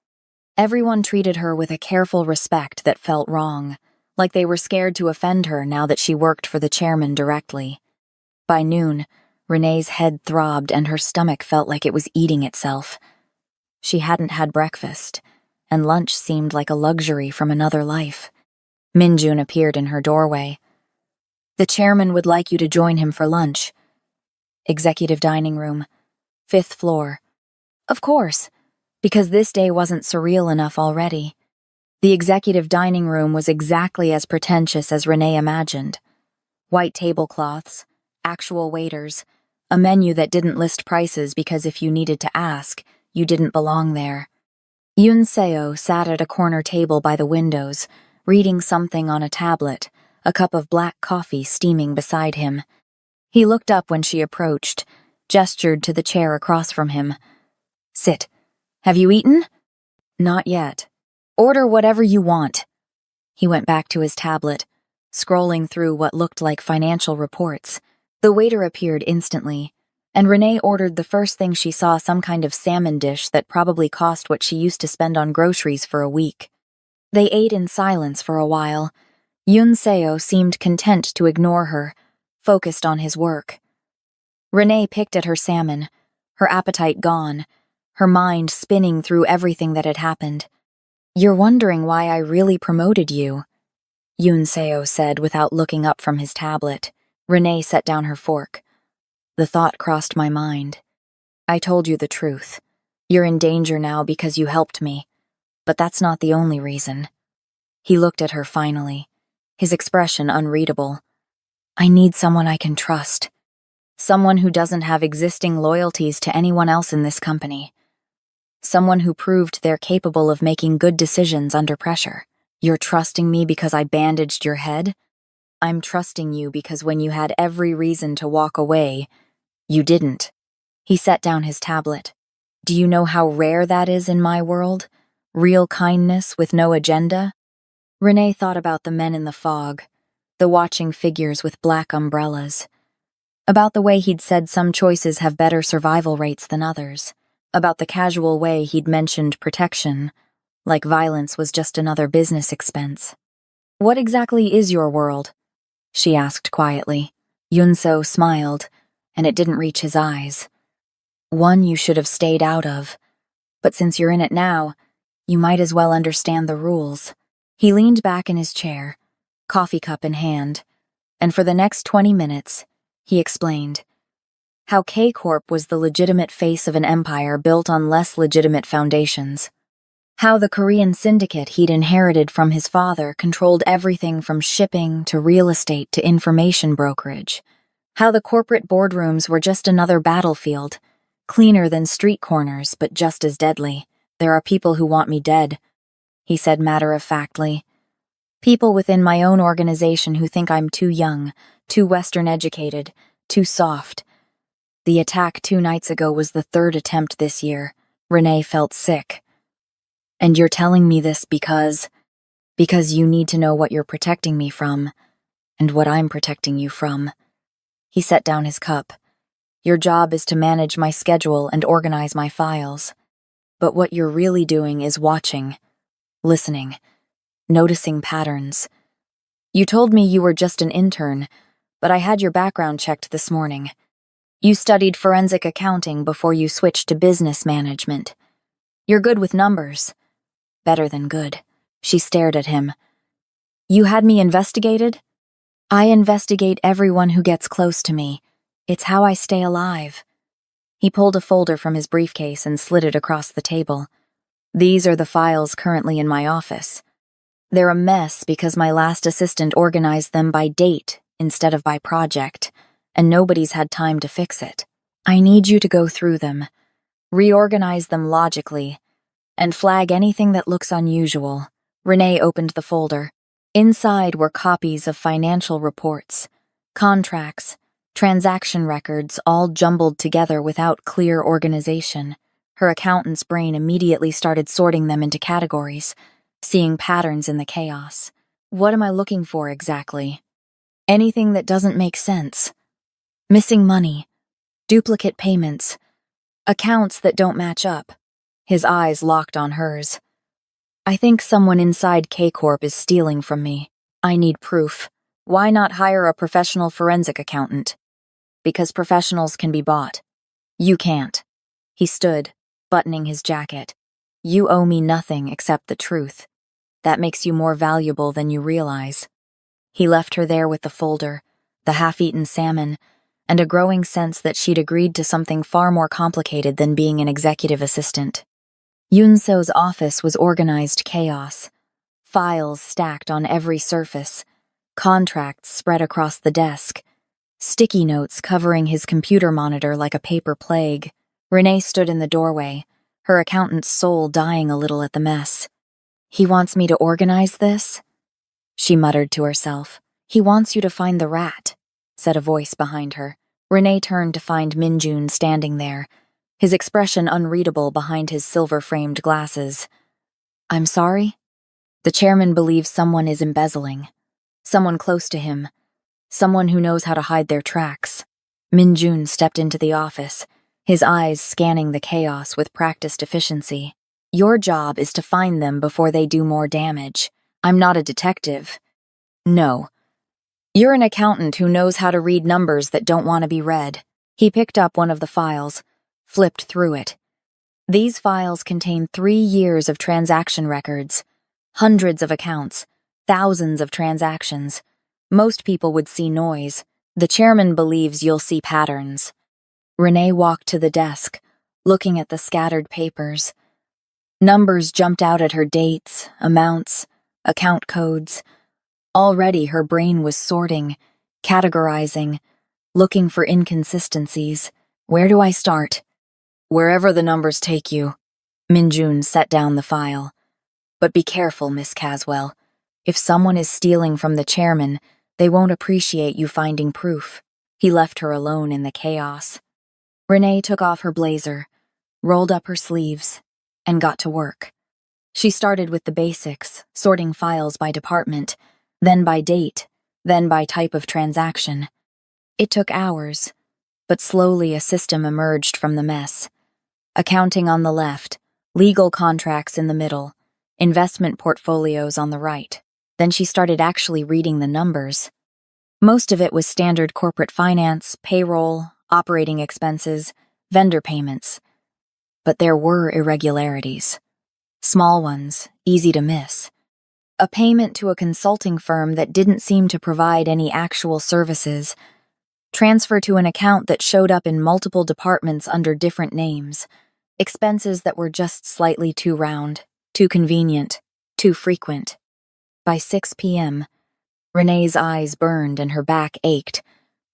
Everyone treated her with a careful respect that felt wrong, like they were scared to offend her now that she worked for the chairman directly. By noon, Renee's head throbbed and her stomach felt like it was eating itself. She hadn't had breakfast, and lunch seemed like a luxury from another life. Minjun appeared in her doorway. The chairman would like you to join him for lunch. Executive dining room, 5th floor. Of course, because this day wasn't surreal enough already. The executive dining room was exactly as pretentious as Renee imagined. White tablecloths, actual waiters, a menu that didn't list prices because if you needed to ask, you didn't belong there. Yoon Seo sat at a corner table by the windows, reading something on a tablet, a cup of black coffee steaming beside him. He looked up when she approached, gestured to the chair across from him. Sit. Have you eaten? Not yet. Order whatever you want. He went back to his tablet, scrolling through what looked like financial reports. The waiter appeared instantly, and Renee ordered the first thing she saw, some kind of salmon dish that probably cost what she used to spend on groceries for a week. They ate in silence for a while. Yoon Seo seemed content to ignore her, focused on his work. Renee picked at her salmon, her appetite gone, her mind spinning through everything that had happened. You're wondering why I really promoted you, Yoon Seo said without looking up from his tablet. Renee set down her fork. The thought crossed my mind. I told you the truth. You're in danger now because you helped me. But that's not the only reason. He looked at her finally, his expression unreadable. I need someone I can trust. Someone who doesn't have existing loyalties to anyone else in this company. Someone who proved they're capable of making good decisions under pressure. You're trusting me because I bandaged your head? I'm trusting you because when you had every reason to walk away, you didn't. He set down his tablet. Do you know how rare that is in my world? Real kindness with no agenda? Renee thought about the men in the fog, the watching figures with black umbrellas. About the way he'd said some choices have better survival rates than others. About the casual way he'd mentioned protection, like violence was just another business expense. What exactly is your world? She asked quietly. Yunso smiled, and it didn't reach his eyes. One you should have stayed out of. But since you're in it now, you might as well understand the rules. He leaned back in his chair, coffee cup in hand, and for the next 20 minutes, he explained how K-Corp was the legitimate face of an empire built on less legitimate foundations. How the Korean syndicate he'd inherited from his father controlled everything from shipping to real estate to information brokerage. How the corporate boardrooms were just another battlefield, cleaner than street corners but just as deadly. There are people who want me dead, he said matter-of-factly. People within my own organization who think I'm too young, too Western-educated, too soft. The attack 2 nights ago was the 3rd attempt this year. Renee felt sick. And you're telling me this because you need to know what you're protecting me from, and what I'm protecting you from. He set down his cup. Your job is to manage my schedule and organize my files. But what you're really doing is watching, listening, noticing patterns. You told me you were just an intern, but I had your background checked this morning. You studied forensic accounting before you switched to business management. You're good with numbers. Better than good. She stared at him. You had me investigated? I investigate everyone who gets close to me. It's how I stay alive. He pulled a folder from his briefcase and slid it across the table. These are the files currently in my office. They're a mess because my last assistant organized them by date instead of by project, and nobody's had time to fix it. I need you to go through them, reorganize them logically, and flag anything that looks unusual. Renee opened the folder. Inside were copies of financial reports, contracts, transaction records, all jumbled together without clear organization. Her accountant's brain immediately started sorting them into categories, seeing patterns in the chaos. What am I looking for exactly? Anything that doesn't make sense. Missing money, duplicate payments, accounts that don't match up. His eyes locked on hers. I think someone inside K-Corp is stealing from me. I need proof. Why not hire a professional forensic accountant? Because professionals can be bought. You can't. He stood, buttoning his jacket. You owe me nothing except the truth. That makes you more valuable than you realize. He left her there with the folder, the half-eaten salmon, and a growing sense that she'd agreed to something far more complicated than being an executive assistant. Yunso's office was organized chaos. Files stacked on every surface, contracts spread across the desk, sticky notes covering his computer monitor like a paper plague. Renee stood in the doorway, her accountant's soul dying a little at the mess. He wants me to organize this? She muttered to herself. He wants you to find the rat, said a voice behind her. Renee turned to find Minjun standing there, his expression unreadable behind his silver-framed glasses. I'm sorry? The chairman believes someone is embezzling. Someone close to him. Someone who knows how to hide their tracks. Minjun stepped into the office, his eyes scanning the chaos with practiced efficiency. Your job is to find them before they do more damage. I'm not a detective. No. You're an accountant who knows how to read numbers that don't want to be read. He picked up one of the files, flipped through it. These files contain 3 years of transaction records, hundreds of accounts, thousands of transactions. Most people would see noise. The chairman believes you'll see patterns. Renee walked to the desk, looking at the scattered papers. Numbers jumped out at her: dates, amounts, account codes. Already her brain was sorting, categorizing, looking for inconsistencies. Where do I start? Wherever the numbers take you. Minjun set down the file. But be careful, Miss Caswell. If someone is stealing from the chairman, they won't appreciate you finding proof. He left her alone in the chaos. Renee took off her blazer, rolled up her sleeves, and got to work. She started with the basics, sorting files by department, then by date, then by type of transaction. It took hours, but slowly a system emerged from the mess. Accounting on the left, legal contracts in the middle, investment portfolios on the right. Then she started actually reading the numbers. Most of it was standard corporate finance, payroll, operating expenses, vendor payments. But there were irregularities. Small ones, easy to miss. A payment to a consulting firm that didn't seem to provide any actual services. Transfer to an account that showed up in multiple departments under different names. Expenses that were just slightly too round, too convenient, too frequent. By 6 p.m., Renee's eyes burned and her back ached,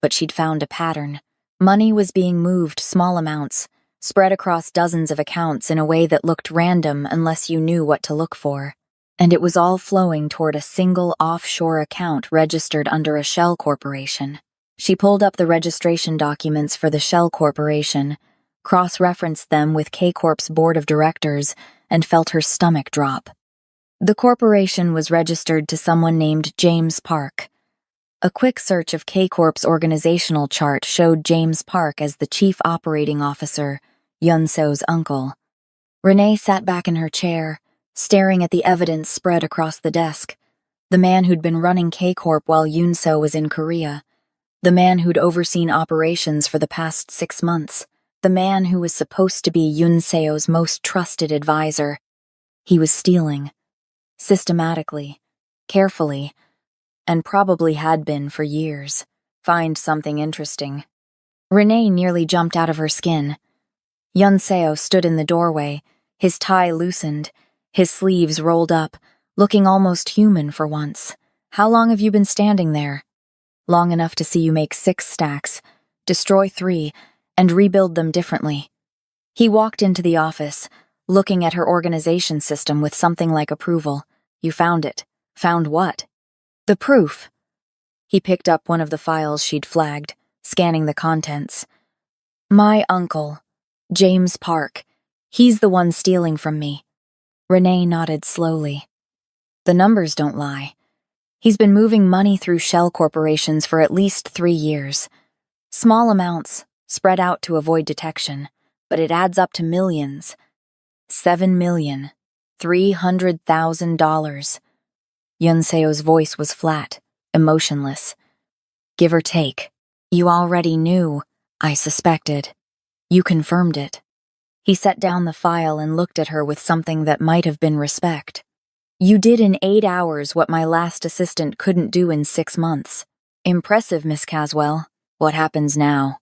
but she'd found a pattern. Money was being moved small amounts, spread across dozens of accounts in a way that looked random unless you knew what to look for. and it was all flowing toward a single offshore account registered under a shell corporation. She pulled up the registration documents for the shell corporation, cross-referenced them with K-Corp's board of directors, and felt her stomach drop. The corporation was registered to someone named James Park. A quick search of K-Corp's organizational chart showed James Park as the chief operating officer, Yun-So's uncle. Renee sat back in her chair, staring at the evidence spread across the desk. The man who'd been running K-Corp while Yun-So was in Korea. The man who'd overseen operations for the past 6 months. The man who was supposed to be Yun-Seo's most trusted advisor. He was stealing. Systematically. Carefully. And probably had been for years. Find something interesting. Renee nearly jumped out of her skin. Yun-Seo stood in the doorway, his tie loosened, his sleeves rolled up, looking almost human for once. How long have you been standing there? Long enough to see you make 6 stacks, destroy 3, and rebuild them differently. He walked into the office, looking at her organization system with something like approval. You found it. Found what? The proof. He picked up one of the files she'd flagged, scanning the contents. My uncle, James Park. He's the one stealing from me. Renee nodded slowly. The numbers don't lie. He's been moving money through shell corporations for at least 3 years. Small amounts, spread out to avoid detection, but it adds up to millions. $7,300,000. Yun-Seo's voice was flat, emotionless. Give or take. You already knew, I suspected. You confirmed it. He set down the file and looked at her with something that might have been respect. You did in 8 hours what my last assistant couldn't do in 6 months. Impressive, Miss Caswell. What happens now?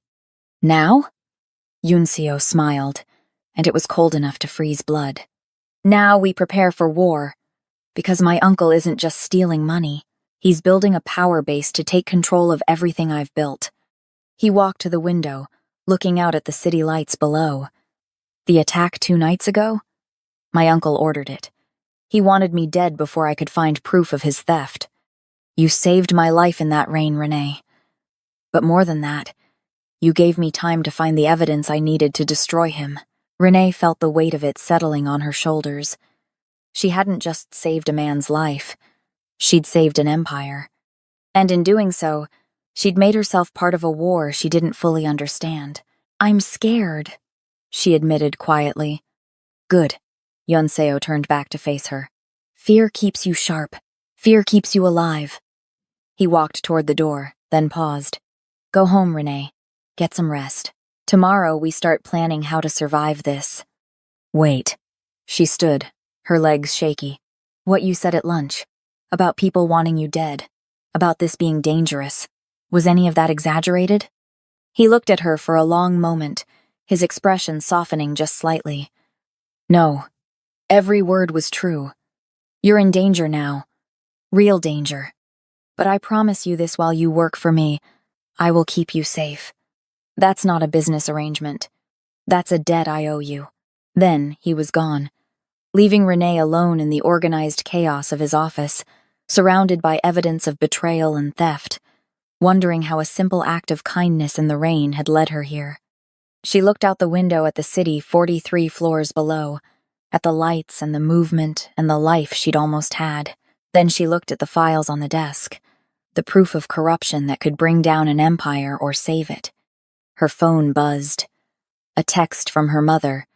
Now? Yun-Seo smiled, and it was cold enough to freeze blood. Now we prepare for war. Because my uncle isn't just stealing money. He's building a power base to take control of everything I've built. He walked to the window, looking out at the city lights below. The attack 2 nights ago? My uncle ordered it. He wanted me dead before I could find proof of his theft. You saved my life in that rain, Renee. But more than that, you gave me time to find the evidence I needed to destroy him. Renee felt the weight of it settling on her shoulders. She hadn't just saved a man's life. She'd saved an empire. And in doing so, she'd made herself part of a war she didn't fully understand. I'm scared, she admitted quietly. Good. Yun-Seo turned back to face her. Fear keeps you sharp. Fear keeps you alive. He walked toward the door, then paused. Go home, Renee. Get some rest. Tomorrow we start planning how to survive this. Wait. She stood, her legs shaky. What you said at lunch. About people wanting you dead. About this being dangerous. Was any of that exaggerated? He looked at her for a long moment, his expression softening just slightly. No. Every word was true. You're in danger now. Real danger. But I promise you this while you work for me. I will keep you safe. That's not a business arrangement. That's a debt I owe you. Then he was gone, leaving Renee alone in the organized chaos of his office, surrounded by evidence of betrayal and theft, wondering how a simple act of kindness in the rain had led her here. She looked out the window at the city 43 floors below, at the lights and the movement and the life she'd almost had. Then she looked at the files on the desk, the proof of corruption that could bring down an empire or save it. Her phone buzzed. A text from her mother.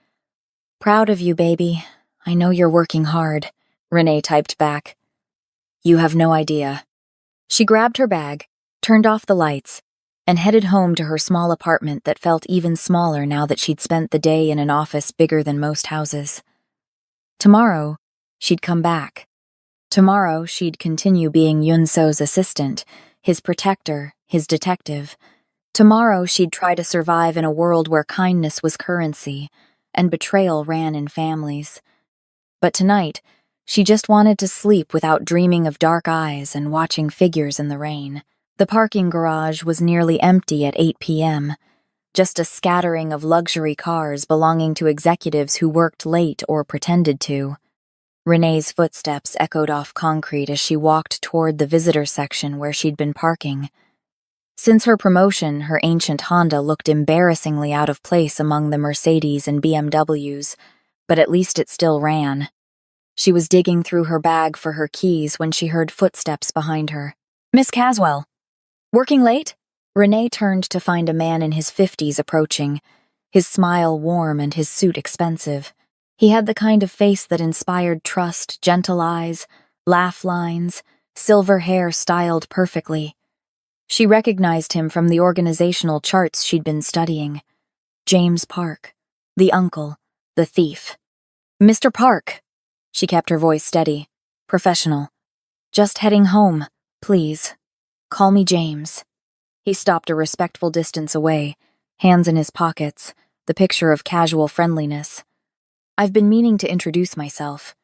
Proud of you, baby. I know you're working hard, Renee typed back. You have no idea. She grabbed her bag, turned off the lights, and headed home to her small apartment that felt even smaller now that she'd spent the day in an office bigger than most houses. Tomorrow, she'd come back. Tomorrow, she'd continue being Yun-So's assistant, his protector, his detective. Tomorrow, she'd try to survive in a world where kindness was currency, and betrayal ran in families. But tonight, she just wanted to sleep without dreaming of dark eyes and watching figures in the rain. The parking garage was nearly empty at 8 p.m., just a scattering of luxury cars belonging to executives who worked late or pretended to. Renee's footsteps echoed off concrete as she walked toward the visitor section where she'd been parking. Since her promotion, her ancient Honda looked embarrassingly out of place among the Mercedes and BMWs, but at least it still ran. She was digging through her bag for her keys when she heard footsteps behind her. "Miss Caswell. Working late?" Renee turned to find a man in his 50s approaching, his smile warm and his suit expensive. He had the kind of face that inspired trust, gentle eyes, laugh lines, silver hair styled perfectly. She recognized him from the organizational charts she'd been studying. James Park, the uncle, the thief. "Mr. Park." She kept her voice steady, professional. "Just heading home, please. Call me James." He stopped a respectful distance away, hands in his pockets, the picture of casual friendliness. "I've been meaning to introduce myself.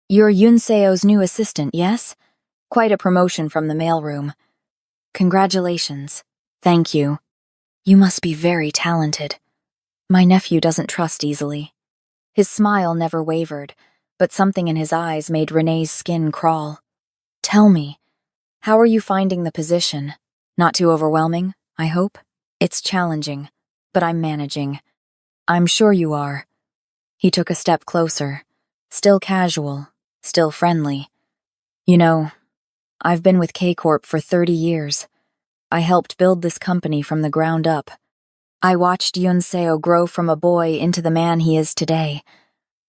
You're Yunseo's new assistant, yes? Quite a promotion from the mailroom. Congratulations." "Thank you. You must be very talented. My nephew doesn't trust easily." His smile never wavered, but something in his eyes made Renee's skin crawl. "Tell me, how are you finding the position? Not too overwhelming, I hope?" "It's challenging, but I'm managing." "I'm sure you are." He took a step closer, still casual, still friendly. "You know, I've been with K-Corp for 30 years. I helped build this company from the ground up. I watched Yunseo grow from a boy into the man he is today.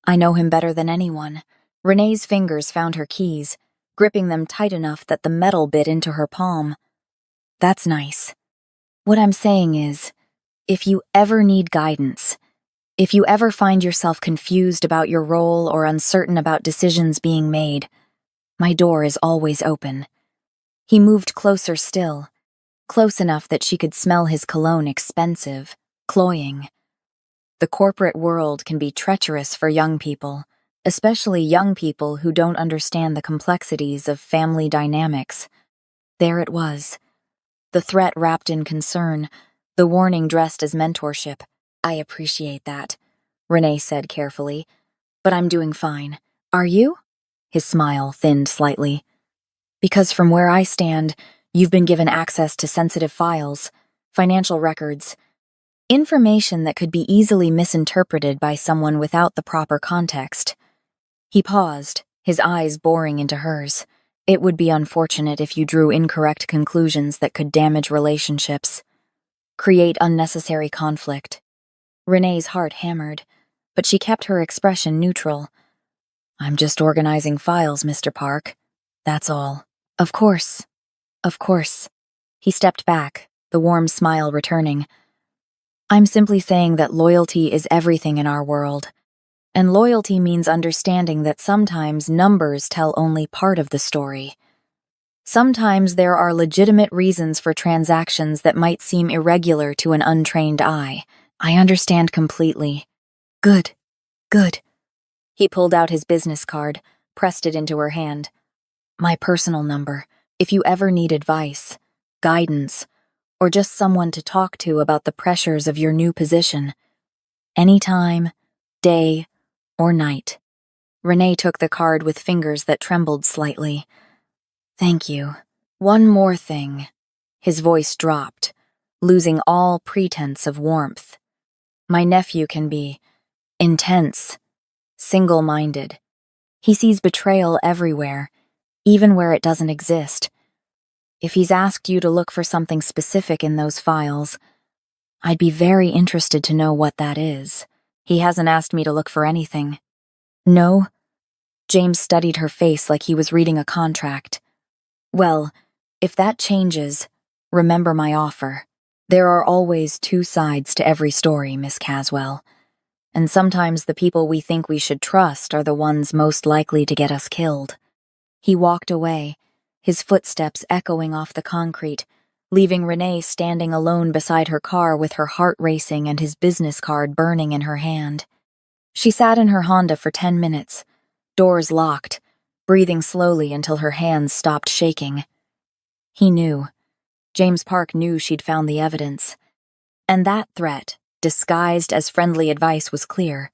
I know him better than anyone." Renee's fingers found her keys, gripping them tight enough that the metal bit into her palm. "That's nice. What I'm saying is, if you ever need guidance, if you ever find yourself confused about your role or uncertain about decisions being made, my door is always open." He moved closer still, close enough that she could smell his cologne, expensive, cloying. The corporate world can be treacherous for young people, especially young people who don't understand the complexities of family dynamics. There it was. The threat wrapped in concern, the warning dressed as mentorship. "I appreciate that," Renee said carefully, "but I'm doing fine. Are you?" His smile thinned slightly. "Because from where I stand, you've been given access to sensitive files, financial records, information that could be easily misinterpreted by someone without the proper context." He paused, his eyes boring into hers. "It would be unfortunate if you drew incorrect conclusions that could damage relationships, create unnecessary conflict." Renee's heart hammered, but she kept her expression neutral. "I'm just organizing files, Mr. Park. That's all." Of course. Of course." He stepped back, the warm smile returning. "I'm simply saying that loyalty is everything in our world. And loyalty means understanding that sometimes numbers tell only part of the story. Sometimes there are legitimate reasons for transactions that might seem irregular to an untrained eye. I understand completely." "Good. Good." He pulled out his business card, pressed it into her hand. "My personal number, if you ever need advice, guidance, or just someone to talk to about the pressures of your new position. Anytime, day, or night." Renee took the card with fingers that trembled slightly. "Thank you. One more thing." His voice dropped, losing all pretense of warmth. "My nephew can be intense, single-minded. He sees betrayal everywhere, even where it doesn't exist. If he's asked you to look for something specific in those files, I'd be very interested to know what that is." "He hasn't asked me to look for anything." "No?" James studied her face like he was reading a contract. "Well, if that changes, remember my offer. There are always two sides to every story, Miss Caswell. And sometimes the people we think we should trust are the ones most likely to get us killed." He walked away, his footsteps echoing off the concrete, leaving Renee standing alone beside her car with her heart racing and his business card burning in her hand. She sat in her Honda for 10 minutes, doors locked, breathing slowly until her hands stopped shaking. He knew. James Park knew she'd found the evidence. And that threat, disguised as friendly advice, was clear.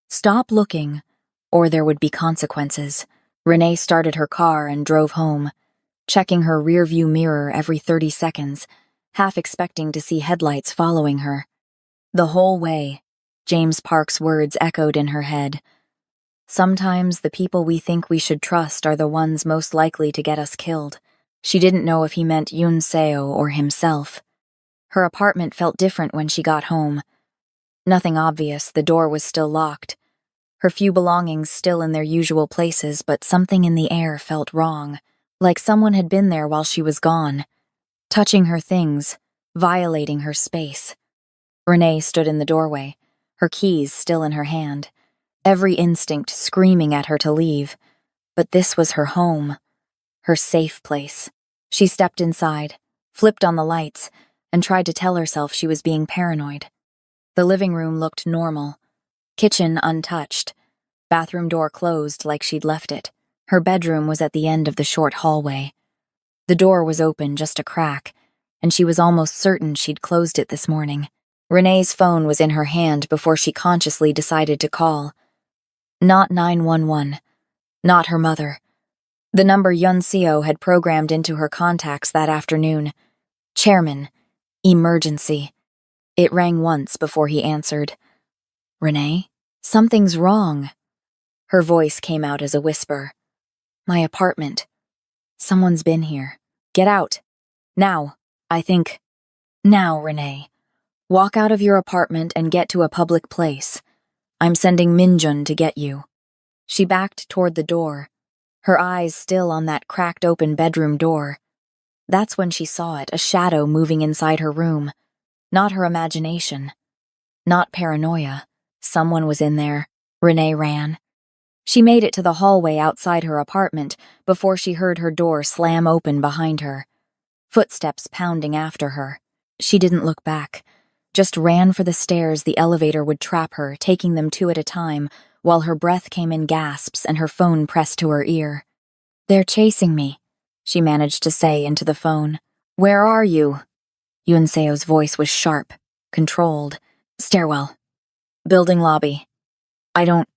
Stop looking, or there would be consequences. Renee started her car and drove home, checking her rearview mirror every 30 seconds, half expecting to see headlights following her. The whole way, James Park's words echoed in her head. Sometimes the people we think we should trust are the ones most likely to get us killed. She didn't know if he meant Yoon Seo or himself. Her apartment felt different when she got home. Nothing obvious, the door was still locked. Her few belongings still in their usual places, but something in the air felt wrong, like someone had been there while she was gone, touching her things, violating her space. Renee stood in the doorway, her keys still in her hand, every instinct screaming at her to leave. But this was her home, her safe place. She stepped inside, flipped on the lights, and tried to tell herself she was being paranoid. The living room looked normal, kitchen untouched, bathroom door closed like she'd left it. Her bedroom was at the end of the short hallway. The door was open just a crack, and she was almost certain she'd closed it this morning. Renee's phone was in her hand before she consciously decided to call. Not 911. Not her mother. The number Yoon Seo had programmed into her contacts that afternoon. Chairman. Emergency. It rang once before he answered. Renee? Something's wrong. Her voice came out as a whisper. My apartment. Someone's been here. Get out. Now. I think. Now, Renee. Walk out of your apartment and get to a public place. I'm sending Minjun to get you. She backed toward the door, her eyes still on that cracked open bedroom door. That's when she saw it, a shadow moving inside her room. Not her imagination. Not paranoia. Someone was in there. Renee ran. She made it to the hallway outside her apartment before she heard her door slam open behind her. Footsteps pounding after her. She didn't look back, just ran for the stairs the elevator would trap her, taking them two at a time, while her breath came in gasps and her phone pressed to her ear. They're chasing me, she managed to say into the phone. Where are you? Yoon Seo's voice was sharp, controlled. Stairwell. Building lobby. I don't...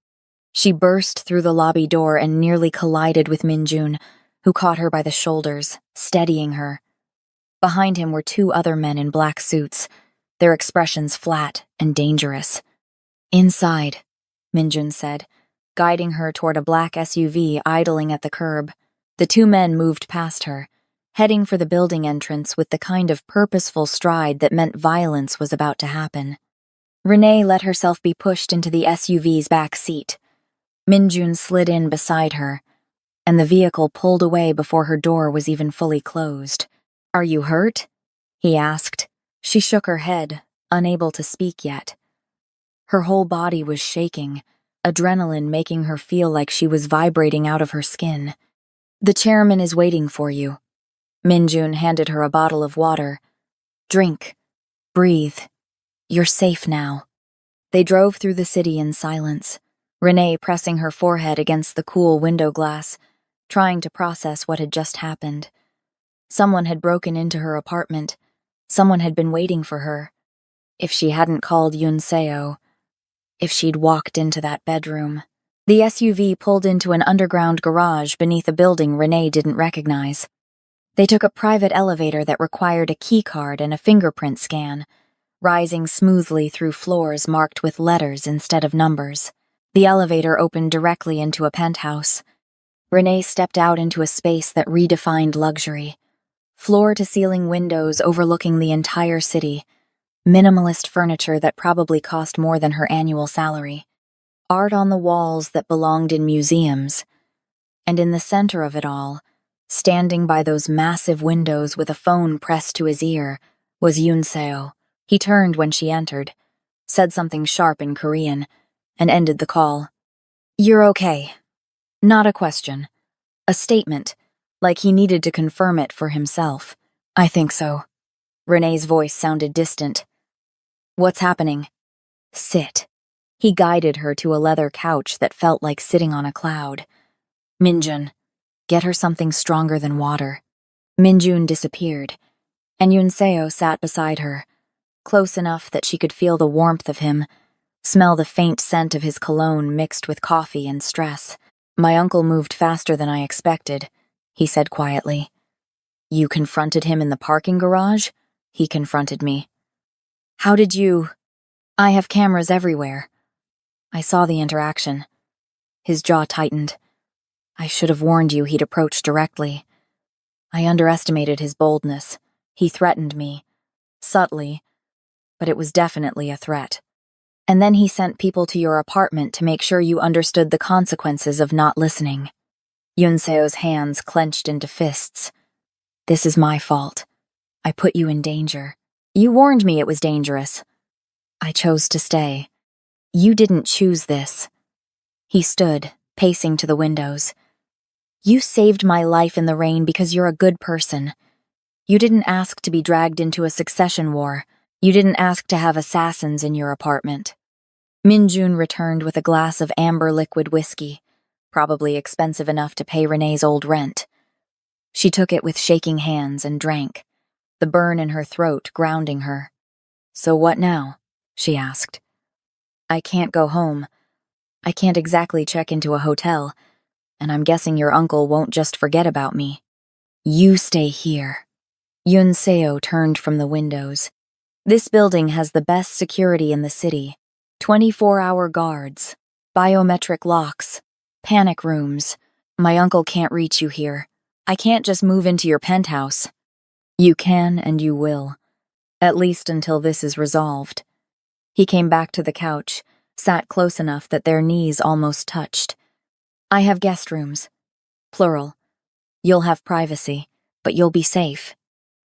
She burst through the lobby door and nearly collided with Minjun, who caught her by the shoulders, steadying her. Behind him were two other men in black suits, their expressions flat and dangerous. Inside, Minjun said, guiding her toward a black SUV idling at the curb. The two men moved past her, heading for the building entrance with the kind of purposeful stride that meant violence was about to happen. Renee let herself be pushed into the SUV's back seat. Minjun slid in beside her, and the vehicle pulled away before her door was even fully closed. Are you hurt? He asked. She shook her head, unable to speak yet. Her whole body was shaking, adrenaline making her feel like she was vibrating out of her skin. The chairman is waiting for you. Minjun handed her a bottle of water. Drink. Breathe. You're safe now. They drove through the city in silence, Renee pressing her forehead against the cool window glass, trying to process what had just happened. Someone had broken into her apartment. Someone had been waiting for her. If she hadn't called Yoon Seo, if she'd walked into that bedroom. The SUV pulled into an underground garage beneath a building Renee didn't recognize. They took a private elevator that required a keycard and a fingerprint scan, rising smoothly through floors marked with letters instead of numbers. The elevator opened directly into a penthouse. Renee stepped out into a space that redefined luxury. Floor-to-ceiling windows overlooking the entire city, minimalist furniture that probably cost more than her annual salary, art on the walls that belonged in museums, and in the center of it all, standing by those massive windows with a phone pressed to his ear, was Yoon Seo. He turned when she entered, said something sharp in Korean, and ended the call. You're okay. Not a question. A statement, like he needed to confirm it for himself. I think so. Renee's voice sounded distant. What's happening? Sit. He guided her to a leather couch that felt like sitting on a cloud. Minjun, get her something stronger than water. Minjun disappeared, and Yoon Seo sat beside her, close enough that she could feel the warmth of him, smell the faint scent of his cologne mixed with coffee and stress. My uncle moved faster than I expected, he said quietly. You confronted him in the parking garage? He confronted me. How did you? I have cameras everywhere. I saw the interaction. His jaw tightened. I should have warned you he'd approach directly. I underestimated his boldness. He threatened me. Subtly, but it was definitely a threat. And then he sent people to your apartment to make sure you understood the consequences of not listening. Yunseo's hands clenched into fists. This is my fault. I put you in danger. You warned me it was dangerous. I chose to stay. You didn't choose this. He stood, pacing to the windows. You saved my life in the rain because you're a good person. You didn't ask to be dragged into a succession war. You didn't ask to have assassins in your apartment. Minjun returned with a glass of amber liquid whiskey, probably expensive enough to pay Renee's old rent. She took it with shaking hands and drank, the burn in her throat grounding her. So what now? She asked. I can't go home. I can't exactly check into a hotel, and I'm guessing your uncle won't just forget about me. You stay here. Yun Seo turned from the windows. This building has the best security in the city. 24-hour guards, biometric locks, panic rooms. My uncle can't reach you here. I can't just move into your penthouse. You can and you will, at least until this is resolved. He came back to the couch, sat close enough that their knees almost touched. I have guest rooms. Plural. You'll have privacy, but you'll be safe.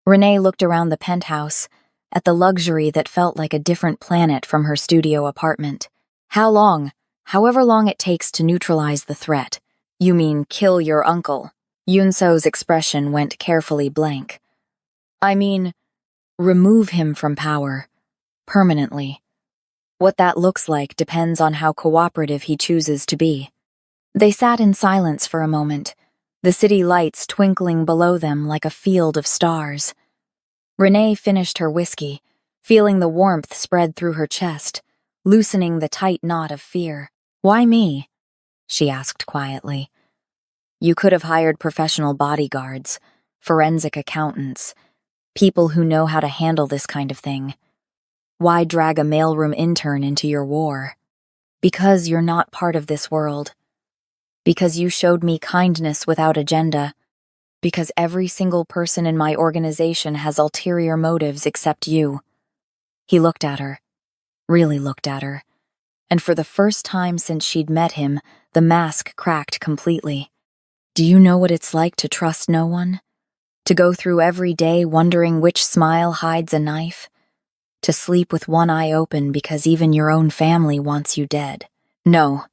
Renee looked around the penthouse, at the luxury that felt like a different planet from her studio apartment. How long? However long it takes to neutralize the threat. You mean kill your uncle? Yunso's expression went carefully blank. I mean, remove him from power. Permanently. What that looks like depends on how cooperative he chooses to be. They sat in silence for a moment, the city lights twinkling below them like a field of stars. Renee finished her whiskey, feeling the warmth spread through her chest, loosening the tight knot of fear. Why me? She asked quietly. You could have hired professional bodyguards, forensic accountants, people who know how to handle this kind of thing. Why drag a mailroom intern into your war? Because you're not part of this world. Because you showed me kindness without agenda. Because every single person in my organization has ulterior motives except you. He looked at her, really looked at her, and for the first time since she'd met him, the mask cracked completely. Do you know what it's like to trust no one? To go through every day wondering which smile hides a knife? To sleep with one eye open because even your own family wants you dead? No,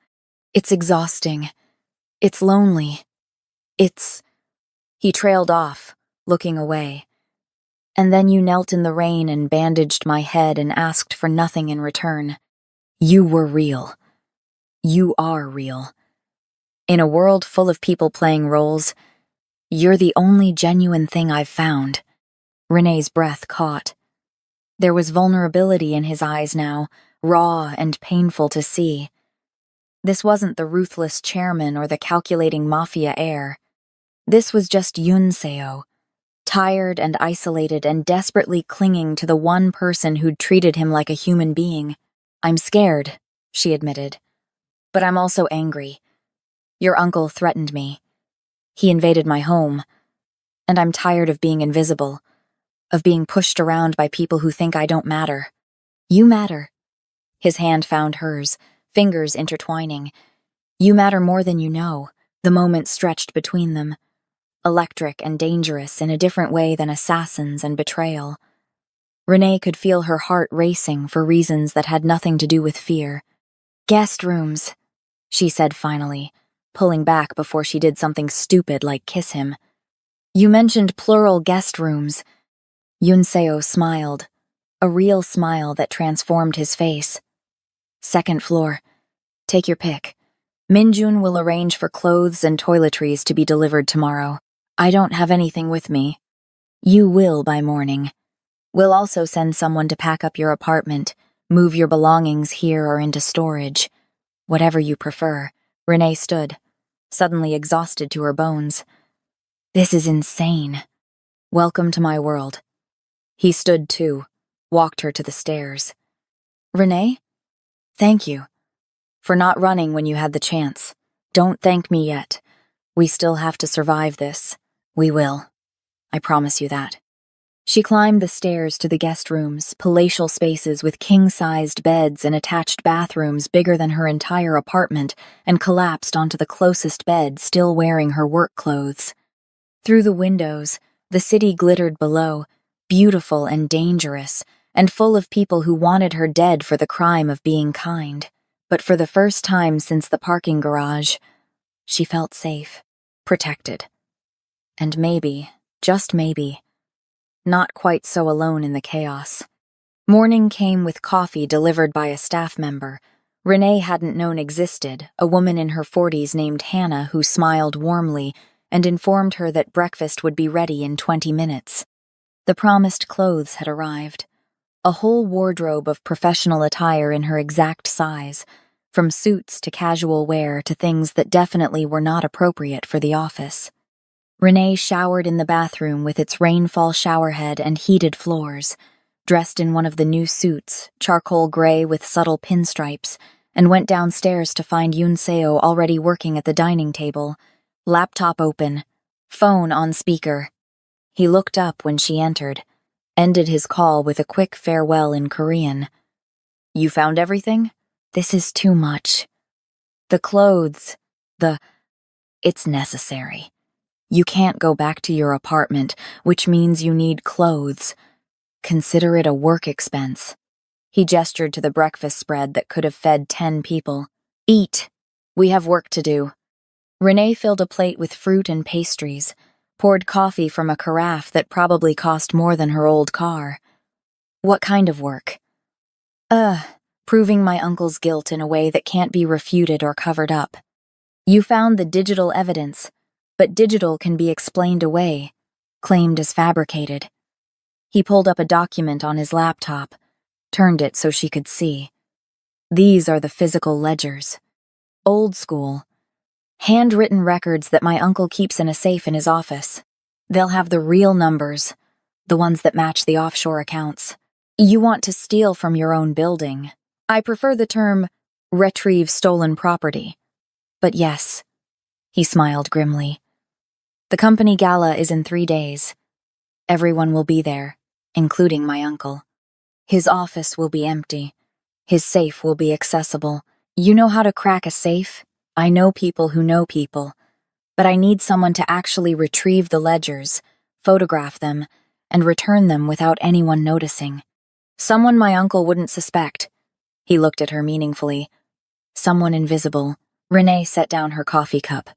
it's exhausting. It's lonely. He trailed off, looking away. And then you knelt in the rain and bandaged my head and asked for nothing in return. You were real. You are real. In a world full of people playing roles, you're the only genuine thing I've found. Renee's breath caught. There was vulnerability in his eyes now, raw and painful to see. This wasn't the ruthless chairman or the calculating Mafia heir. This was just Yun Seo, tired and isolated and desperately clinging to the one person who'd treated him like a human being. I'm scared, she admitted. But I'm also angry. Your uncle threatened me. He invaded my home. And I'm tired of being invisible, of being pushed around by people who think I don't matter. You matter. His hand found hers, fingers intertwining. You matter more than you know. The moment stretched between them. Electric and dangerous in a different way than assassins and betrayal. Renee could feel her heart racing for reasons that had nothing to do with fear. Guest rooms, she said finally, pulling back before she did something stupid like kiss him. You mentioned plural guest rooms. Yun Seo smiled, a real smile that transformed his face. Second floor. Take your pick. Minjun will arrange for clothes and toiletries to be delivered tomorrow. I don't have anything with me. You will by morning. We'll also send someone to pack up your apartment, Move your belongings here or into storage. Whatever you prefer. Renee stood, suddenly exhausted to her bones. This is insane. Welcome to my world. He stood too, walked her to the stairs. Renee? Thank you. For not running when you had the chance. Don't thank me yet. We still have to survive this. We will. I promise you that. She climbed the stairs to the guest rooms, palatial spaces with king-sized beds and attached bathrooms bigger than her entire apartment, and collapsed onto the closest bed, still wearing her work clothes. Through the windows, the city glittered below, beautiful and dangerous, and full of people who wanted her dead for the crime of being kind. But for the first time since the parking garage, she felt safe, protected. And maybe, just maybe, not quite so alone in the chaos. Morning came with coffee delivered by a staff member. Renee hadn't known existed, a woman in her 40s named Hannah who smiled warmly and informed her that breakfast would be ready in 20 minutes. The promised clothes had arrived. A whole wardrobe of professional attire in her exact size, from suits to casual wear to things that definitely were not appropriate for the office. Renee showered in the bathroom with its rainfall showerhead and heated floors, dressed in one of the new suits, charcoal gray with subtle pinstripes, and went downstairs to find Yunseo already working at the dining table, laptop open, phone on speaker. He looked up when she entered, ended his call with a quick farewell in Korean. You found everything? This is too much. The clothes, it's necessary. You can't go back to your apartment, which means you need clothes. Consider it a work expense. He gestured to the breakfast spread that could have fed 10 people. Eat. We have work to do. Renee filled a plate with fruit and pastries, poured coffee from a carafe that probably cost more than her old car. What kind of work? Proving my uncle's guilt in a way that can't be refuted or covered up. You found the digital evidence, but digital can be explained away, claimed as fabricated. He pulled up a document on his laptop, turned it so she could see. These are the physical ledgers. Old school. Handwritten records that my uncle keeps in a safe in his office. They'll have the real numbers, the ones that match the offshore accounts. You want to steal from your own building. I prefer the term retrieve stolen property. But yes, he smiled grimly. The company gala is in 3 days. Everyone will be there, including my uncle. His office will be empty. His safe will be accessible. You know how to crack a safe? I know people who know people. But I need someone to actually retrieve the ledgers, photograph them, and return them without anyone noticing. Someone my uncle wouldn't suspect. He looked at her meaningfully. Someone invisible. Renee set down her coffee cup.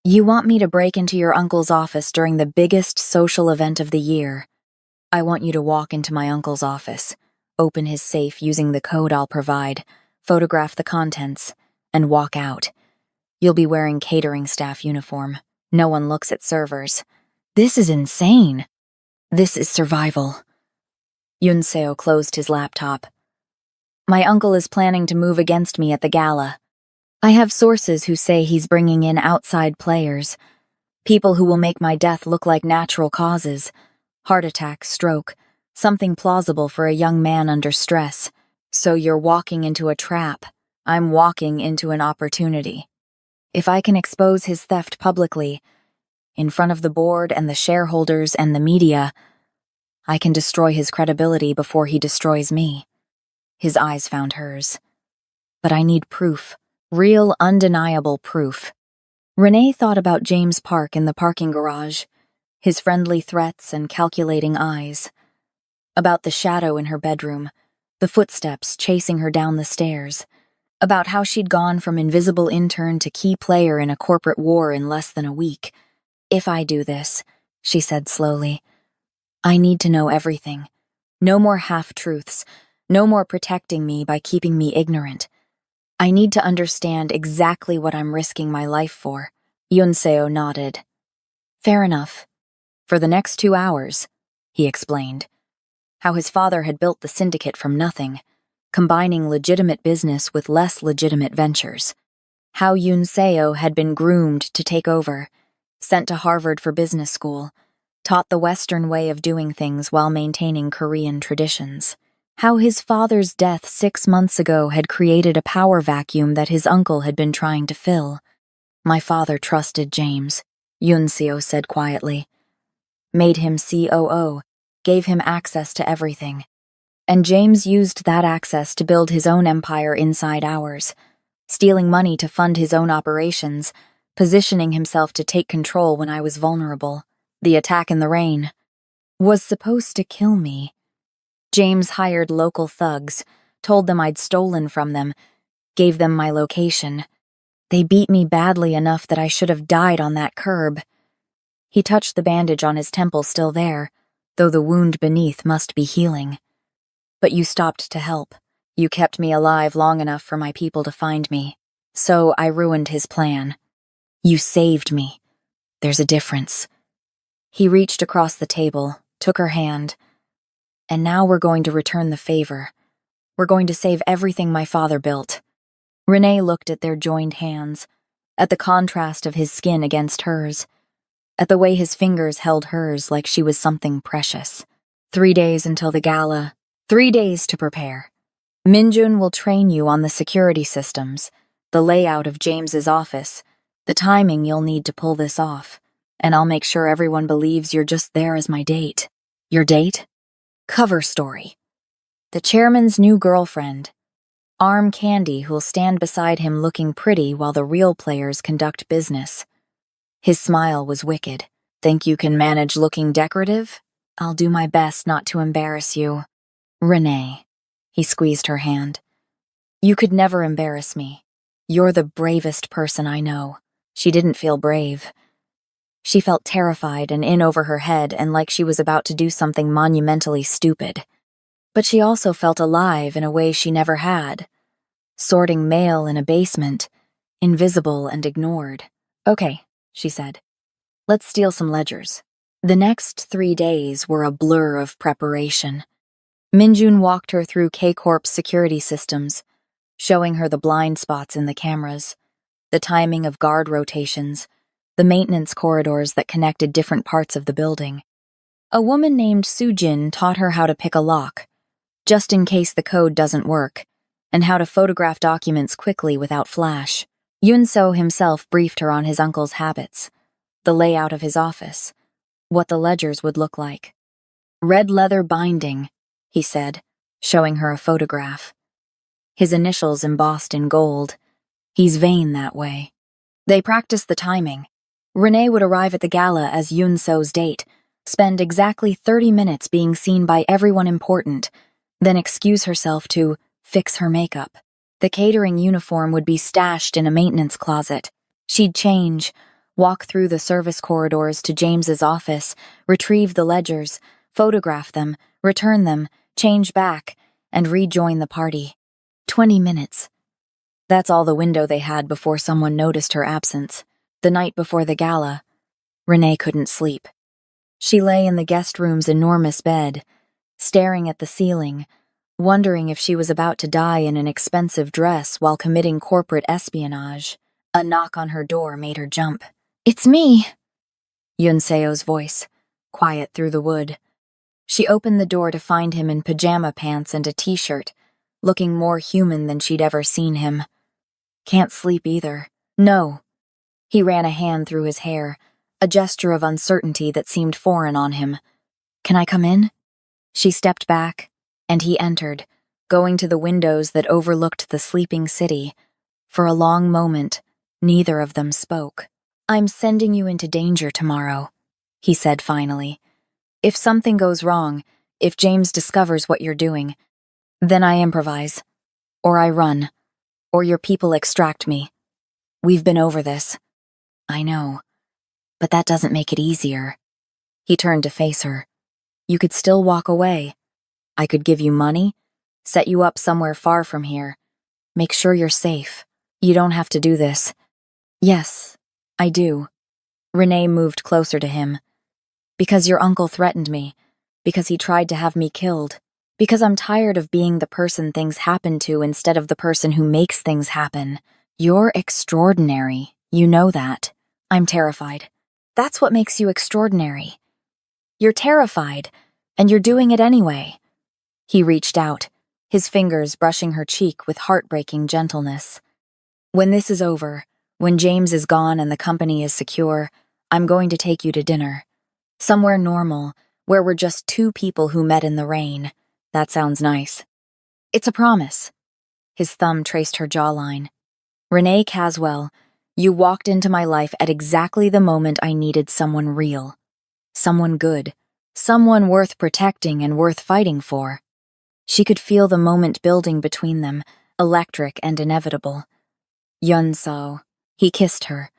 You want me to break into your uncle's office during the biggest social event of the year. I want you to walk into my uncle's office, open his safe using the code I'll provide, photograph the contents, and walk out. You'll be wearing catering staff uniform. No one looks at servers. This is insane. This is survival. Yunseo closed his laptop. My uncle is planning to move against me at the gala. I have sources who say he's bringing in outside players, people who will make my death look like natural causes, heart attack, stroke, something plausible for a young man under stress. So you're walking into a trap. I'm walking into an opportunity. If I can expose his theft publicly, in front of the board and the shareholders and the media, I can destroy his credibility before he destroys me. His eyes found hers. But I need proof. Real, undeniable proof. Renee thought about James Park in the parking garage, his friendly threats and calculating eyes. About the shadow in her bedroom, the footsteps chasing her down the stairs. About how she'd gone from invisible intern to key player in a corporate war in less than a week. If I do this, she said slowly, I need to know everything. No more half-truths. No more protecting me by keeping me ignorant. I need to understand exactly what I'm risking my life for. Yunseo nodded. Fair enough. For the next 2 hours, he explained. How his father had built the syndicate from nothing. combining legitimate business with less legitimate ventures. How Yoon Seo had been groomed to take over, sent to Harvard for business school, taught the Western way of doing things while maintaining Korean traditions. How his father's death 6 months ago had created a power vacuum that his uncle had been trying to fill. My father trusted James, Yoon Seo said quietly. Made him COO, gave him access to everything. And James used that access to build his own empire inside ours, stealing money to fund his own operations, positioning himself to take control when I was vulnerable. The attack in the rain was supposed to kill me. James hired local thugs, told them I'd stolen from them, gave them my location. They beat me badly enough that I should have died on that curb. He touched the bandage on his temple still there, though the wound beneath must be healing. But you stopped to help. You kept me alive long enough for my people to find me. So I ruined his plan. You saved me. There's a difference. He reached across the table, took her hand. And now we're going to return the favor. We're going to save everything my father built. Renee looked at their joined hands, at the contrast of his skin against hers, at the way his fingers held hers like she was something precious. 3 days until the gala. 3 days to prepare. Minjun will train you on the security systems, the layout of James's office, the timing you'll need to pull this off, and I'll make sure everyone believes you're just there as my date. Your date? Cover story. The chairman's new girlfriend. Arm Candy who'll stand beside him looking pretty while the real players conduct business. His smile was wicked. Think you can manage looking decorative? I'll do my best not to embarrass you. Renee. He squeezed her hand. You could never embarrass me. You're the bravest person I know. She didn't feel brave. She felt terrified and in over her head and like she was about to do something monumentally stupid. But she also felt alive in a way she never had. Sorting mail in a basement, invisible and ignored. Okay, she said. Let's steal some ledgers. The next 3 days were a blur of preparation. Minjun walked her through K-Corp's security systems, showing her the blind spots in the cameras, the timing of guard rotations, the maintenance corridors that connected different parts of the building. A woman named Sujin taught her how to pick a lock, just in case the code doesn't work, and how to photograph documents quickly without flash. Yunso himself briefed her on his uncle's habits, the layout of his office, what the ledgers would look like. Red leather binding, he said, showing her a photograph. His initials embossed in gold. He's vain that way. They practiced the timing. Renee would arrive at the gala as Yunso's date, spend exactly 30 minutes being seen by everyone important, then excuse herself to fix her makeup. The catering uniform would be stashed in a maintenance closet. She'd change, walk through the service corridors to James's office, retrieve the ledgers, photograph them, return them, change back, and rejoin the party. 20 minutes. That's all the window they had before someone noticed her absence. The night before the gala, Renee couldn't sleep. She lay in the guest room's enormous bed, staring at the ceiling, wondering if she was about to die in an expensive dress while committing corporate espionage. A knock on her door made her jump. It's me, Yunseo's voice, quiet through the wood. She opened the door to find him in pajama pants and a t-shirt, looking more human than she'd ever seen him. Can't sleep either. No. He ran a hand through his hair, a gesture of uncertainty that seemed foreign on him. Can I come in? She stepped back, and he entered, going to the windows that overlooked the sleeping city. For a long moment, neither of them spoke. I'm sending you into danger tomorrow, he said finally. If something goes wrong, if James discovers what you're doing, then I improvise. Or I run. Or your people extract me. We've been over this. I know. But that doesn't make it easier. He turned to face her. You could still walk away. I could give you money, set you up somewhere far from here. Make sure you're safe. You don't have to do this. Yes, I do. Renee moved closer to him. Because your uncle threatened me. Because he tried to have me killed. Because I'm tired of being the person things happen to instead of the person who makes things happen. You're extraordinary. You know that. I'm terrified. That's what makes you extraordinary. You're terrified, and you're doing it anyway. He reached out, his fingers brushing her cheek with heartbreaking gentleness. When this is over, when James is gone and the company is secure, I'm going to take you to dinner. Somewhere normal, where we're just two people who met in the rain. That sounds nice. It's a promise. His thumb traced her jawline. Renee Caswell, you walked into my life at exactly the moment I needed someone real. Someone good. Someone worth protecting and worth fighting for. She could feel the moment building between them, electric and inevitable. Yun-so. He kissed her.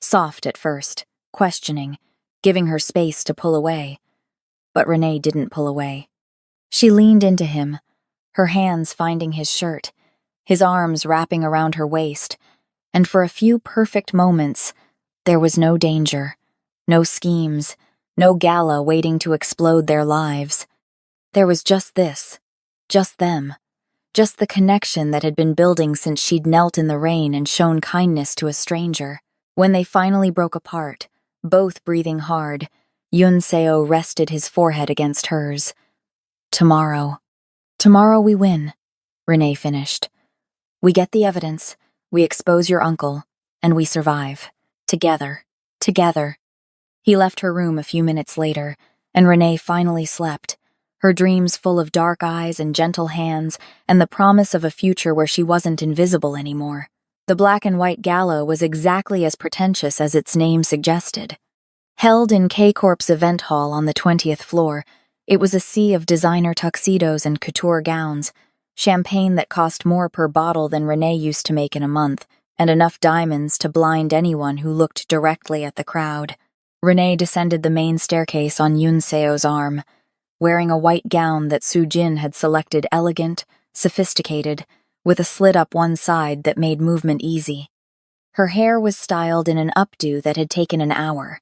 Soft at first, questioning, giving her space to pull away. But Renee didn't pull away. She leaned into him, her hands finding his shirt, his arms wrapping around her waist, and for a few perfect moments, there was no danger, no schemes, no gala waiting to explode their lives. There was just this, just them, just the connection that had been building since she'd knelt in the rain and shown kindness to a stranger. When they finally broke apart, both breathing hard, Yun-seo rested his forehead against hers. Tomorrow we win, Renee finished. We get the evidence, we expose your uncle, and we survive. Together. He left her room a few minutes later, and Renee finally slept, her dreams full of dark eyes and gentle hands and the promise of a future where she wasn't invisible anymore. The black and white gala was exactly as pretentious as its name suggested. Held in K-Corp's event hall on the 20th floor, it was a sea of designer tuxedos and couture gowns, champagne that cost more per bottle than Renee used to make in a month, and enough diamonds to blind anyone who looked directly at the crowd. Renee descended the main staircase on Yun-seo's arm, wearing a white gown that Soo-jin had selected elegant, sophisticated, with a slit up one side that made movement easy. Her hair was styled in an updo that had taken an hour,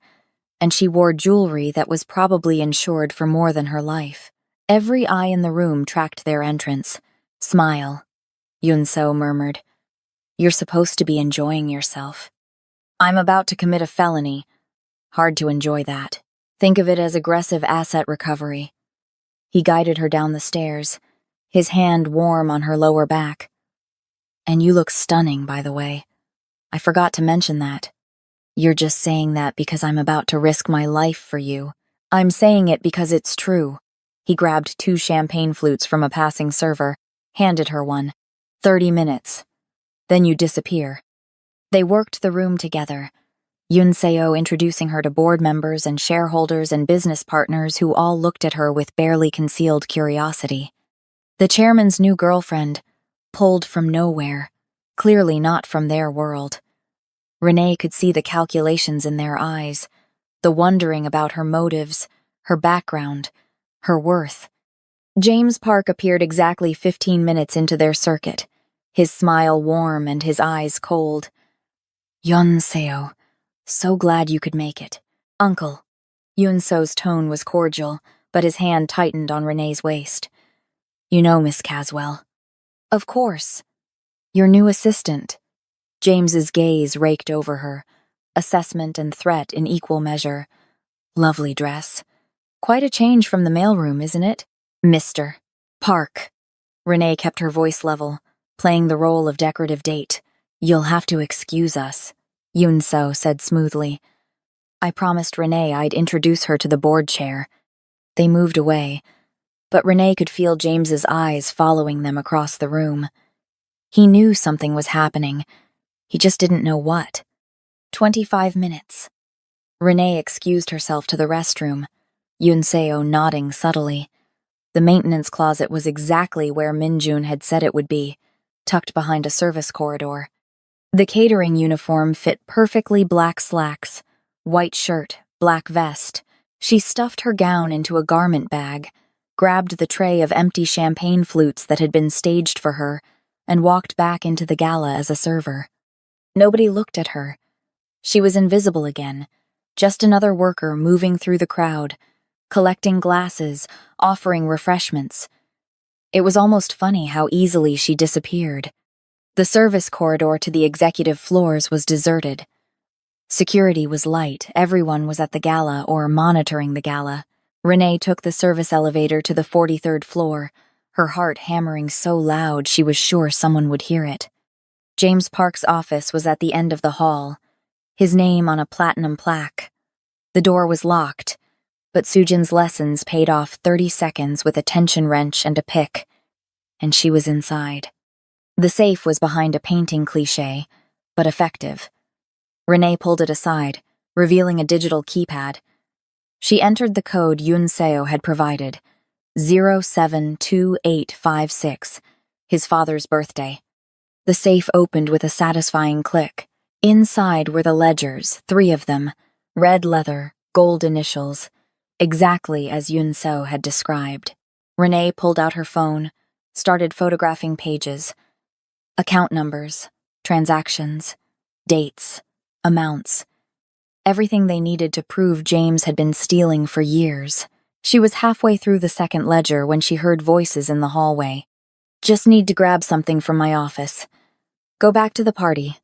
and she wore jewelry that was probably insured for more than her life. Every eye in the room tracked their entrance. Smile, Yun-seo murmured. You're supposed to be enjoying yourself. I'm about to commit a felony. Hard to enjoy that. Think of it as aggressive asset recovery. He guided her down the stairs, his hand warm on her lower back. And you look stunning, by the way. I forgot to mention that. You're just saying that because I'm about to risk my life for you. I'm saying it because it's true. He grabbed 2 champagne flutes from a passing server, handed her one. 30 minutes. Then you disappear. They worked the room together, Yun-seo introducing her to board members and shareholders and business partners who all looked at her with barely concealed curiosity. The chairman's new girlfriend, pulled from nowhere, clearly not from their world. Renee could see the calculations in their eyes, the wondering about her motives, her background, her worth. James Park appeared exactly 15 minutes into their circuit, his smile warm and his eyes cold. Yun-seo, so glad you could make it. Uncle. Yun-seo's tone was cordial, but his hand tightened on Renee's waist. You know, Miss Caswell. Of course. Your new assistant. James's gaze raked over her, assessment and threat in equal measure. Lovely dress. Quite a change from the mailroom, isn't it? Mr. Park. Renee kept her voice level, playing the role of decorative date. You'll have to excuse us, Yun-seo said smoothly. I promised Renee I'd introduce her to the board chair. They moved away, but Renee could feel James's eyes following them across the room. He knew something was happening. He just didn't know what. 25 minutes. Renee excused herself to the restroom, Yun-seo nodding subtly. The maintenance closet was exactly where Min-jun had said it would be, tucked behind a service corridor. The catering uniform fit perfectly black slacks, white shirt, black vest. She stuffed her gown into a garment bag, grabbed the tray of empty champagne flutes that had been staged for her, and walked back into the gala as a server. Nobody looked at her. She was invisible again, just another worker moving through the crowd, collecting glasses, offering refreshments. It was almost funny how easily she disappeared. The service corridor to the executive floors was deserted. Security was light, everyone was at the gala or monitoring the gala. Renee took the service elevator to the 43rd floor, her heart hammering so loud she was sure someone would hear it. James Park's office was at the end of the hall, his name on a platinum plaque. The door was locked, but Sujin's lessons paid off 30 seconds with a tension wrench and a pick, and she was inside. The safe was behind a painting cliché, but effective. Renee pulled it aside, revealing a digital keypad. She entered the code Yun Seo had provided, 072856, his father's birthday. The safe opened with a satisfying click. Inside were the ledgers, 3 of them, red leather, gold initials, exactly as Yun Seo had described. Renee pulled out her phone, started photographing pages. Account numbers, transactions, dates, amounts. Everything they needed to prove James had been stealing for years. She was halfway through the second ledger when she heard voices in the hallway. Just need to grab something from my office. Go back to the party.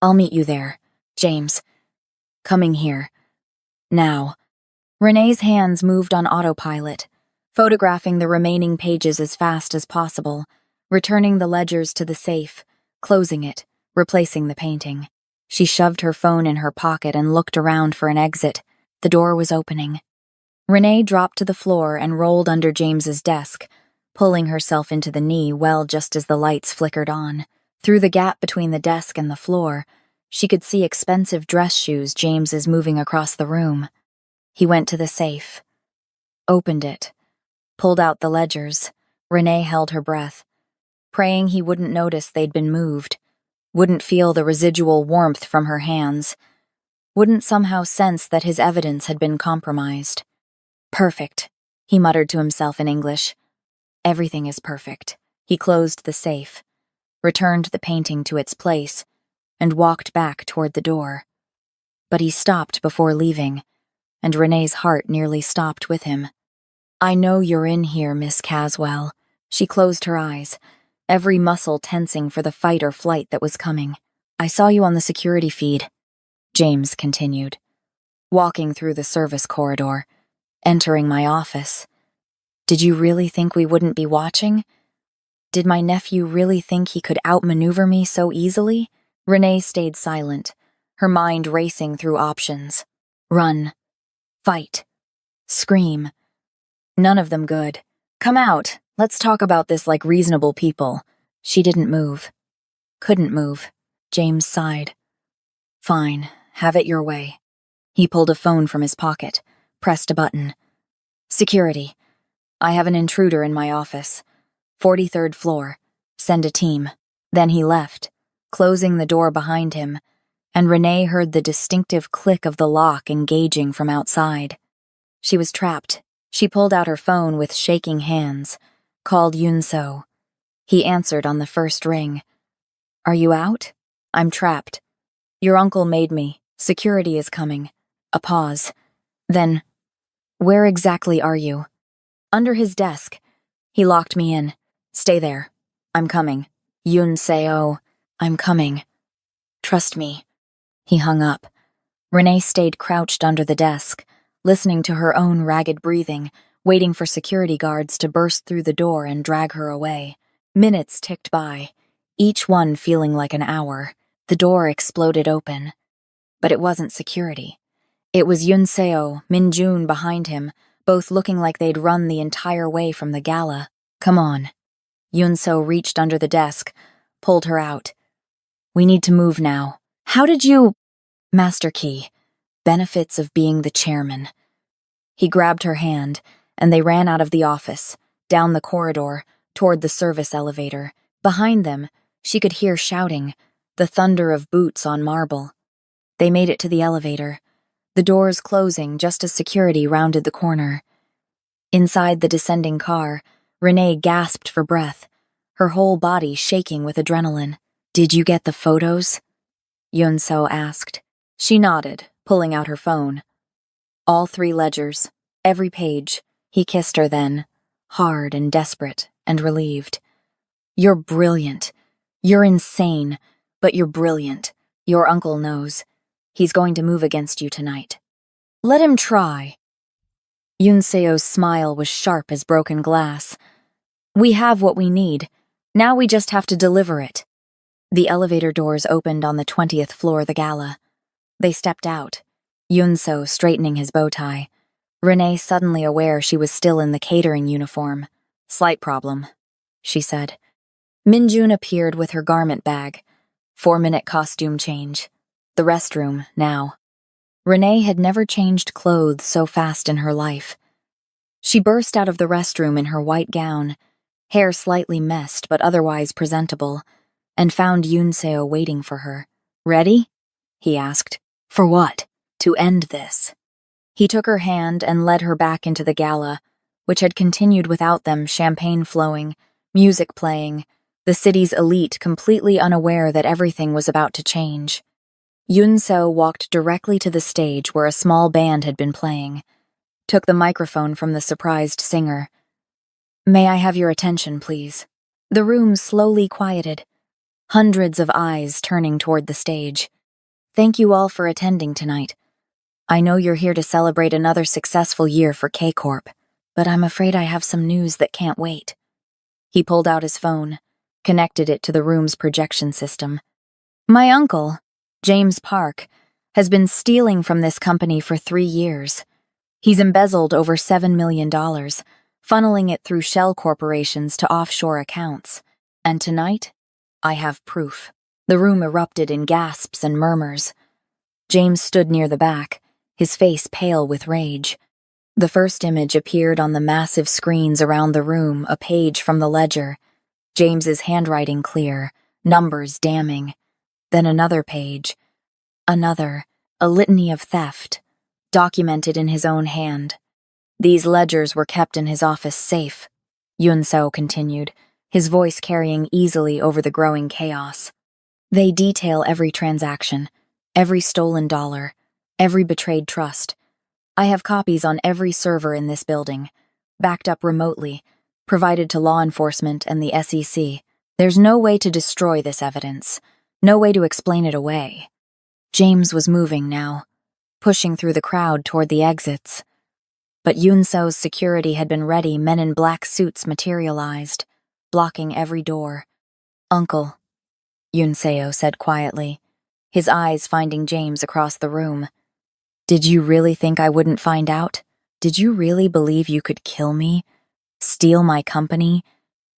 I'll meet you there. James. Coming here. Now. Renee's hands moved on autopilot, photographing the remaining pages as fast as possible, returning the ledgers to the safe, closing it, replacing the painting. She shoved her phone in her pocket and looked around for an exit. The door was opening. Renee dropped to the floor and rolled under James's desk, pulling herself into the knee well just as the lights flickered on. Through the gap between the desk and the floor, she could see expensive dress shoes James is moving across the room. He went to the safe, opened it, pulled out the ledgers. Renee held her breath, praying he wouldn't notice they'd been moved, wouldn't feel the residual warmth from her hands, wouldn't somehow sense that his evidence had been compromised. Perfect, he muttered to himself in English. Everything is perfect. He closed the safe, returned the painting to its place, and walked back toward the door. But he stopped before leaving, and Renee's heart nearly stopped with him. I know you're in here, Miss Caswell. She closed her eyes, every muscle tensing for the fight or flight that was coming. I saw you on the security feed, James continued, walking through the service corridor, entering my office. Did you really think we wouldn't be watching? Did my nephew really think he could outmaneuver me so easily? Renee stayed silent, her mind racing through options. Run. Fight. Scream. None of them good. Come out. Let's talk about this like reasonable people. She didn't move. Couldn't move. James sighed. Fine. Have it your way. He pulled a phone from his pocket, pressed a button. Security. I have an intruder in my office. 43rd floor. Send a team. Then he left, closing the door behind him, and Renee heard the distinctive click of the lock engaging from outside. She was trapped. She pulled out her phone with shaking hands, called Yun Seo. He answered on the first ring. Are you out? I'm trapped. Your uncle made me. Security is coming. A pause. Then, where exactly are you? Under his desk. He locked me in. Stay there. I'm coming. Yun Seo. I'm coming. Trust me. He hung up. Renee stayed crouched under the desk, listening to her own ragged breathing, waiting for security guards to burst through the door and drag her away. Minutes ticked by, each one feeling like an hour. The door exploded open. But it wasn't security. It was Yun Seo, Min Jun behind him, both looking like they'd run the entire way from the gala. Come on. Yun Seo reached under the desk, pulled her out. We need to move now. How did you... Master key. Benefits of being the chairman. He grabbed her hand, and they ran out of the office, down the corridor, toward the service elevator. Behind them, she could hear shouting, the thunder of boots on marble. They made it to the elevator, the doors closing just as security rounded the corner. Inside the descending car, Renee gasped for breath, her whole body shaking with adrenaline. Did you get the photos? Yun Seo asked. She nodded, pulling out her phone. All 3 ledgers, every page. He kissed her then, hard and desperate, and relieved. "You're brilliant. You're insane, but you're brilliant. Your uncle knows. He's going to move against you tonight." "Let him try." Yunseo's smile was sharp as broken glass. "We have what we need. Now we just have to deliver it." The elevator doors opened on the 20th floor of the gala. They stepped out, Yunseo straightening his bow tie. Renee suddenly aware she was still in the catering uniform. "Slight problem," she said. Minjun appeared with her garment bag. 4-minute costume change. The restroom, now. Renee had never changed clothes so fast in her life. She burst out of the restroom in her white gown, hair slightly messed but otherwise presentable, and found Yunseo waiting for her. "Ready?" he asked. "For what?" "To end this." He took her hand and led her back into the gala, which had continued without them, champagne flowing, music playing, the city's elite completely unaware that everything was about to change. Yunseo walked directly to the stage where a small band had been playing, took the microphone from the surprised singer. "May I have your attention, please?" The room slowly quieted, hundreds of eyes turning toward the stage. "Thank you all for attending tonight. I know you're here to celebrate another successful year for K-Corp, but I'm afraid I have some news that can't wait." He pulled out his phone, connected it to the room's projection system. "My uncle, James Park, has been stealing from this company for 3 years. He's embezzled over $7 million, funneling it through shell corporations to offshore accounts. And tonight, I have proof." The room erupted in gasps and murmurs. James stood near the back, his face pale with rage. The first image appeared on the massive screens around the room, a page from the ledger. James's handwriting clear, numbers damning. Then another page. Another, a litany of theft, documented in his own hand. "These ledgers were kept in his office safe," Yunseo continued, his voice carrying easily over the growing chaos. "They detail every transaction, every stolen dollar, every betrayed trust. I have copies on every server in this building, backed up remotely, provided to law enforcement and the SEC. There's no way to destroy this evidence, no way to explain it away." James was moving now, pushing through the crowd toward the exits. But Yunseo's security had been ready. Men in black suits materialized, blocking every door. "Uncle," Yunseo said quietly, his eyes finding James across the room. "Did you really think I wouldn't find out? Did you really believe you could kill me, steal my company,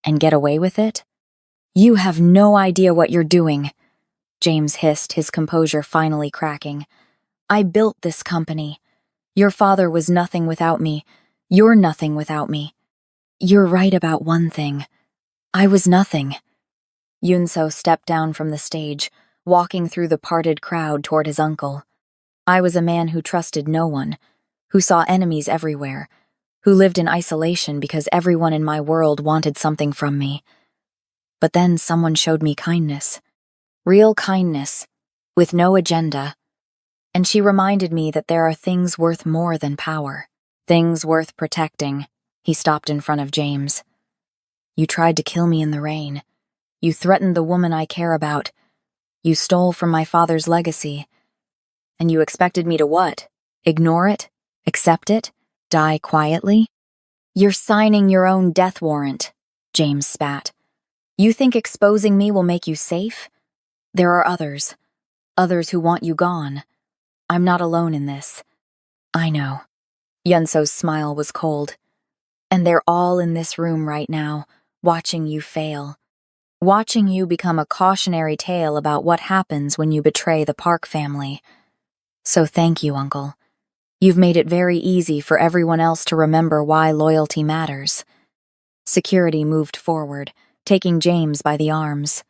and get away with it? You have no idea what you're doing," James hissed, his composure finally cracking. "I built this company. Your father was nothing without me. You're nothing without me. You're right about one thing. I was nothing." Yunseo stepped down from the stage, walking through the parted crowd toward his uncle. "I was a man who trusted no one, who saw enemies everywhere, who lived in isolation because everyone in my world wanted something from me. But then someone showed me kindness. Real kindness, with no agenda. And she reminded me that there are things worth more than power. Things worth protecting." He stopped in front of James. "You tried to kill me in the rain. You threatened the woman I care about. You stole from my father's legacy. And you expected me to what? Ignore it? Accept it? Die quietly? You're signing your own death warrant," James spat. "You think exposing me will make you safe? There are others who want you gone. I'm not alone in this." "I know." Yunseo's smile was cold. "And they're all in this room right now, watching you fail. Watching you become a cautionary tale about what happens when you betray the Park family. So thank you, Uncle. You've made it very easy for everyone else to remember why loyalty matters." Security moved forward, taking James by the arms.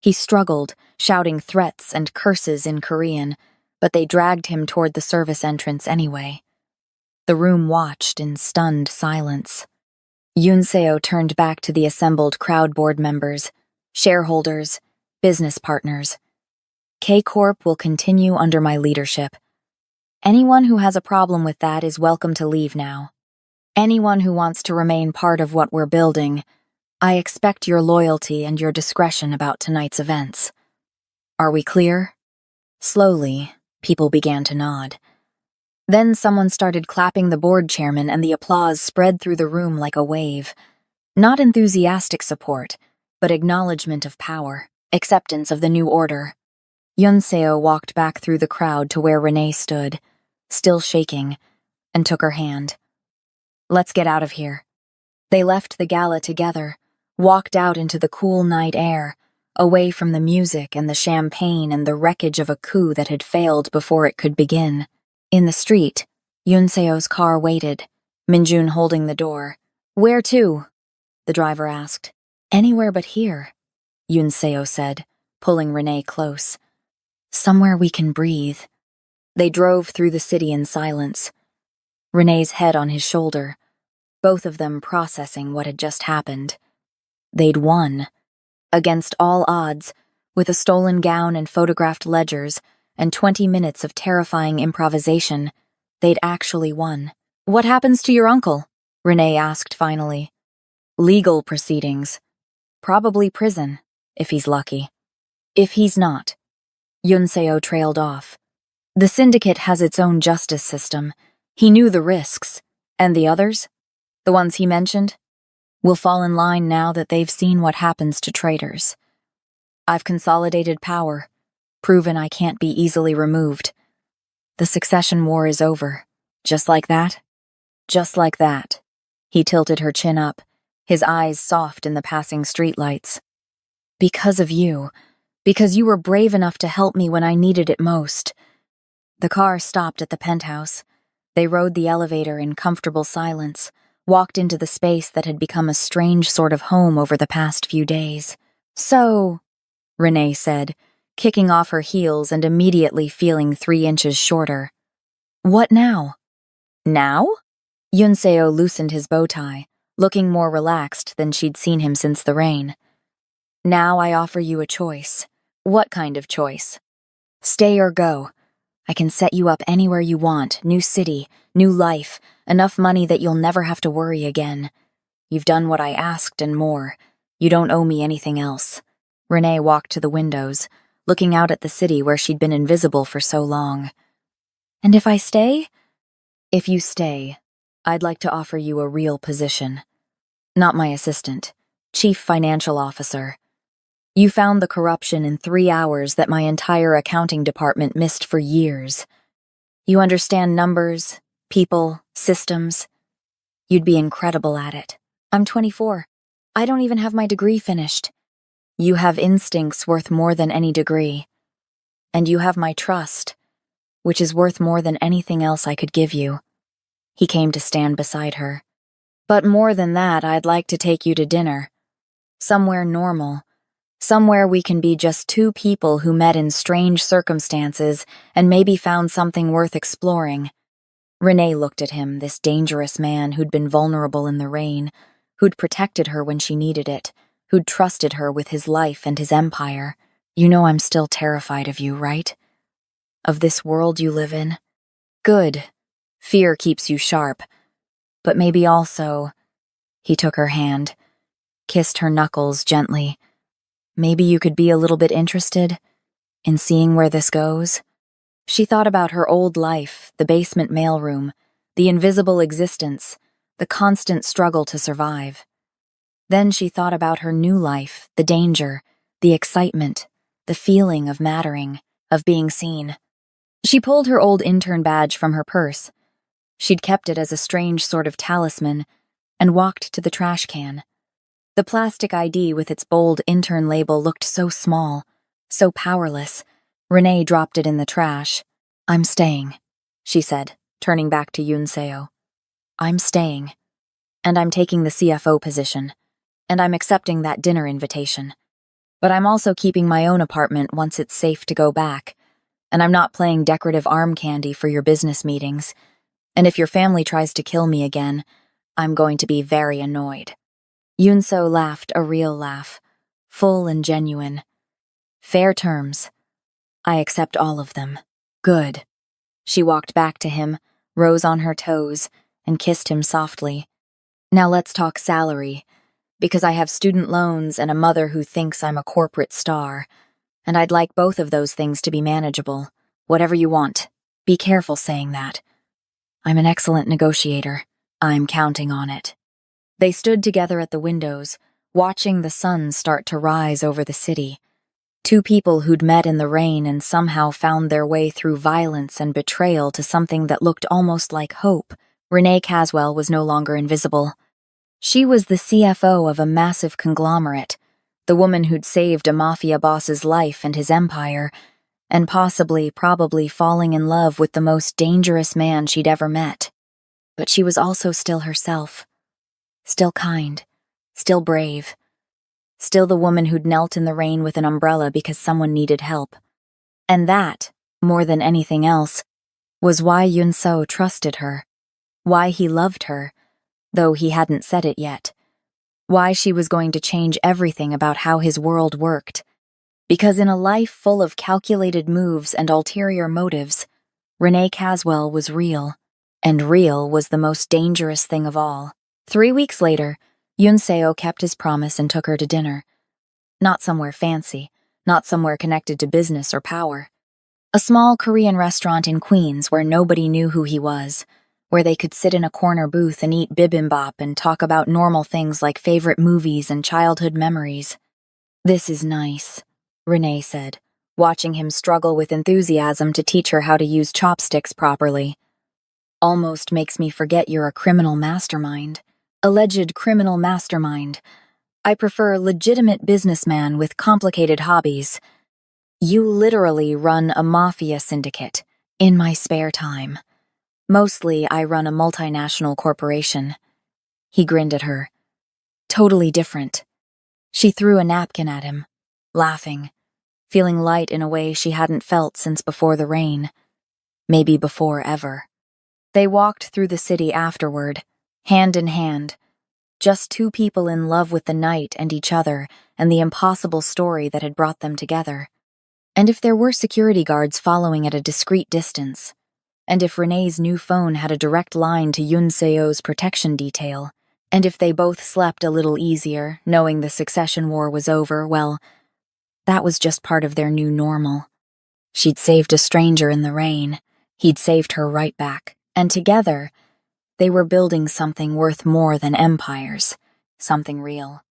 He struggled, shouting threats and curses in Korean, but they dragged him toward the service entrance anyway. The room watched in stunned silence. Yunseo turned back to the assembled crowd board members, shareholders, business partners. "K-Corp will continue under my leadership. Anyone who has a problem with that is welcome to leave now. Anyone who wants to remain part of what we're building, I expect your loyalty and your discretion about tonight's events. Are we clear? Slowly, people began to nod. Then someone started clapping the board chairman and the applause spread through the room like a wave. Not enthusiastic support, but acknowledgement of power, acceptance of the new order. Yunseo walked back through the crowd to where Renee stood, still shaking, and took her hand. Let's get out of here. They left the gala together, walked out into the cool night air, away from the music and the champagne and the wreckage of a coup that had failed before it could begin. In the street, Yunseo's car waited, Minjun holding the door. Where to? The driver asked. Anywhere but here, Yunseo said, pulling Renee close. Somewhere we can breathe. They drove through the city in silence, Renee's head on his shoulder, both of them processing what had just happened. They'd won. Against all odds, with a stolen gown and photographed ledgers, and 20 minutes of terrifying improvisation, they'd actually won. What happens to your uncle? Renee asked finally. Legal proceedings. Probably prison, if he's lucky. If he's not. Yunseo trailed off. The syndicate has its own justice system. He knew the risks. And the others? The ones he mentioned? Will fall in line now that they've seen what happens to traitors. I've consolidated power, proven I can't be easily removed. The succession war is over. Just like that? Just like that. He tilted her chin up, his eyes soft in the passing streetlights. Because of you. Because you were brave enough to help me when I needed it most. The car stopped at the penthouse. They rode the elevator in comfortable silence, walked into the space that had become a strange sort of home over the past few days. So, Renee said, kicking off her heels and immediately feeling 3 inches shorter. What now? Now? Yunseo loosened his bow tie, looking more relaxed than she'd seen him since the rain. Now I offer you a choice. What kind of choice? Stay or go. I can set you up anywhere you want, new city, new life, enough money that you'll never have to worry again. You've done what I asked and more. You don't owe me anything else. Renee walked to the windows, looking out at the city where she'd been invisible for so long. And if I stay? If you stay, I'd like to offer you a real position. Not my assistant, chief financial officer. You found the corruption in 3 hours that my entire accounting department missed for years. You understand numbers, people, systems. You'd be incredible at it. I'm 24. I don't even have my degree finished. You have instincts worth more than any degree. And you have my trust, which is worth more than anything else I could give you. He came to stand beside her. But more than that, I'd like to take you to dinner. Somewhere normal. Somewhere we can be just 2 people who met in strange circumstances and maybe found something worth exploring. Renee looked at him, this dangerous man who'd been vulnerable in the rain, who'd protected her when she needed it, who'd trusted her with his life and his empire. You know I'm still terrified of you, right? Of this world you live in? Good. Fear keeps you sharp. But maybe also... He took her hand, kissed her knuckles gently. Maybe you could be a little bit interested in seeing where this goes. She thought about her old life, the basement mailroom, the invisible existence, the constant struggle to survive. Then she thought about her new life, the danger, the excitement, the feeling of mattering, of being seen. She pulled her old intern badge from her purse. She'd kept it as a strange sort of talisman, and walked to the trash can. The plastic ID with its bold intern label looked so small, so powerless. Renee dropped it in the trash. I'm staying, she said, turning back to Yunseo. I'm staying. And I'm taking the CFO position. And I'm accepting that dinner invitation. But I'm also keeping my own apartment once it's safe to go back. And I'm not playing decorative arm candy for your business meetings. And if your family tries to kill me again, I'm going to be very annoyed. Yunseo laughed a real laugh, full and genuine. Fair terms. I accept all of them. Good. She walked back to him, rose on her toes, and kissed him softly. Now let's talk salary. Because I have student loans and a mother who thinks I'm a corporate star. And I'd like both of those things to be manageable. Whatever you want. Be careful saying that. I'm an excellent negotiator. I'm counting on it. They stood together at the windows, watching the sun start to rise over the city. Two people who'd met in the rain and somehow found their way through violence and betrayal to something that looked almost like hope. Renee Caswell was no longer invisible. She was the CFO of a massive conglomerate, the woman who'd saved a mafia boss's life and his empire, and probably falling in love with the most dangerous man she'd ever met. But she was also still herself. Still kind. Still brave. Still the woman who'd knelt in the rain with an umbrella because someone needed help. And that, more than anything else, was why Yun-So trusted her. Why he loved her, though he hadn't said it yet. Why she was going to change everything about how his world worked. Because in a life full of calculated moves and ulterior motives, Renee Caswell was real. And real was the most dangerous thing of all. 3 weeks later, Yun-Seo kept his promise and took her to dinner. Not somewhere fancy, not somewhere connected to business or power. A small Korean restaurant in Queens where nobody knew who he was, where they could sit in a corner booth and eat bibimbap and talk about normal things like favorite movies and childhood memories. "This is nice," Renee said, watching him struggle with enthusiasm to teach her how to use chopsticks properly. "Almost makes me forget you're a criminal mastermind. Alleged criminal mastermind. I prefer legitimate businessman with complicated hobbies. You literally run a mafia syndicate, in my spare time. Mostly, I run a multinational corporation." He grinned at her. Totally different. She threw a napkin at him, laughing, feeling light in a way she hadn't felt since before the rain. Maybe before ever. They walked through the city afterward, hand in hand, just two people in love with the night and each other and the impossible story that had brought them together. And if there were security guards following at a discreet distance, and if Renee's new phone had a direct line to Yun-Seo's protection detail, and if they both slept a little easier, knowing the succession war was over, well, that was just part of their new normal. She'd saved a stranger in the rain. He'd saved her right back. And together, they were building something worth more than empires, something real.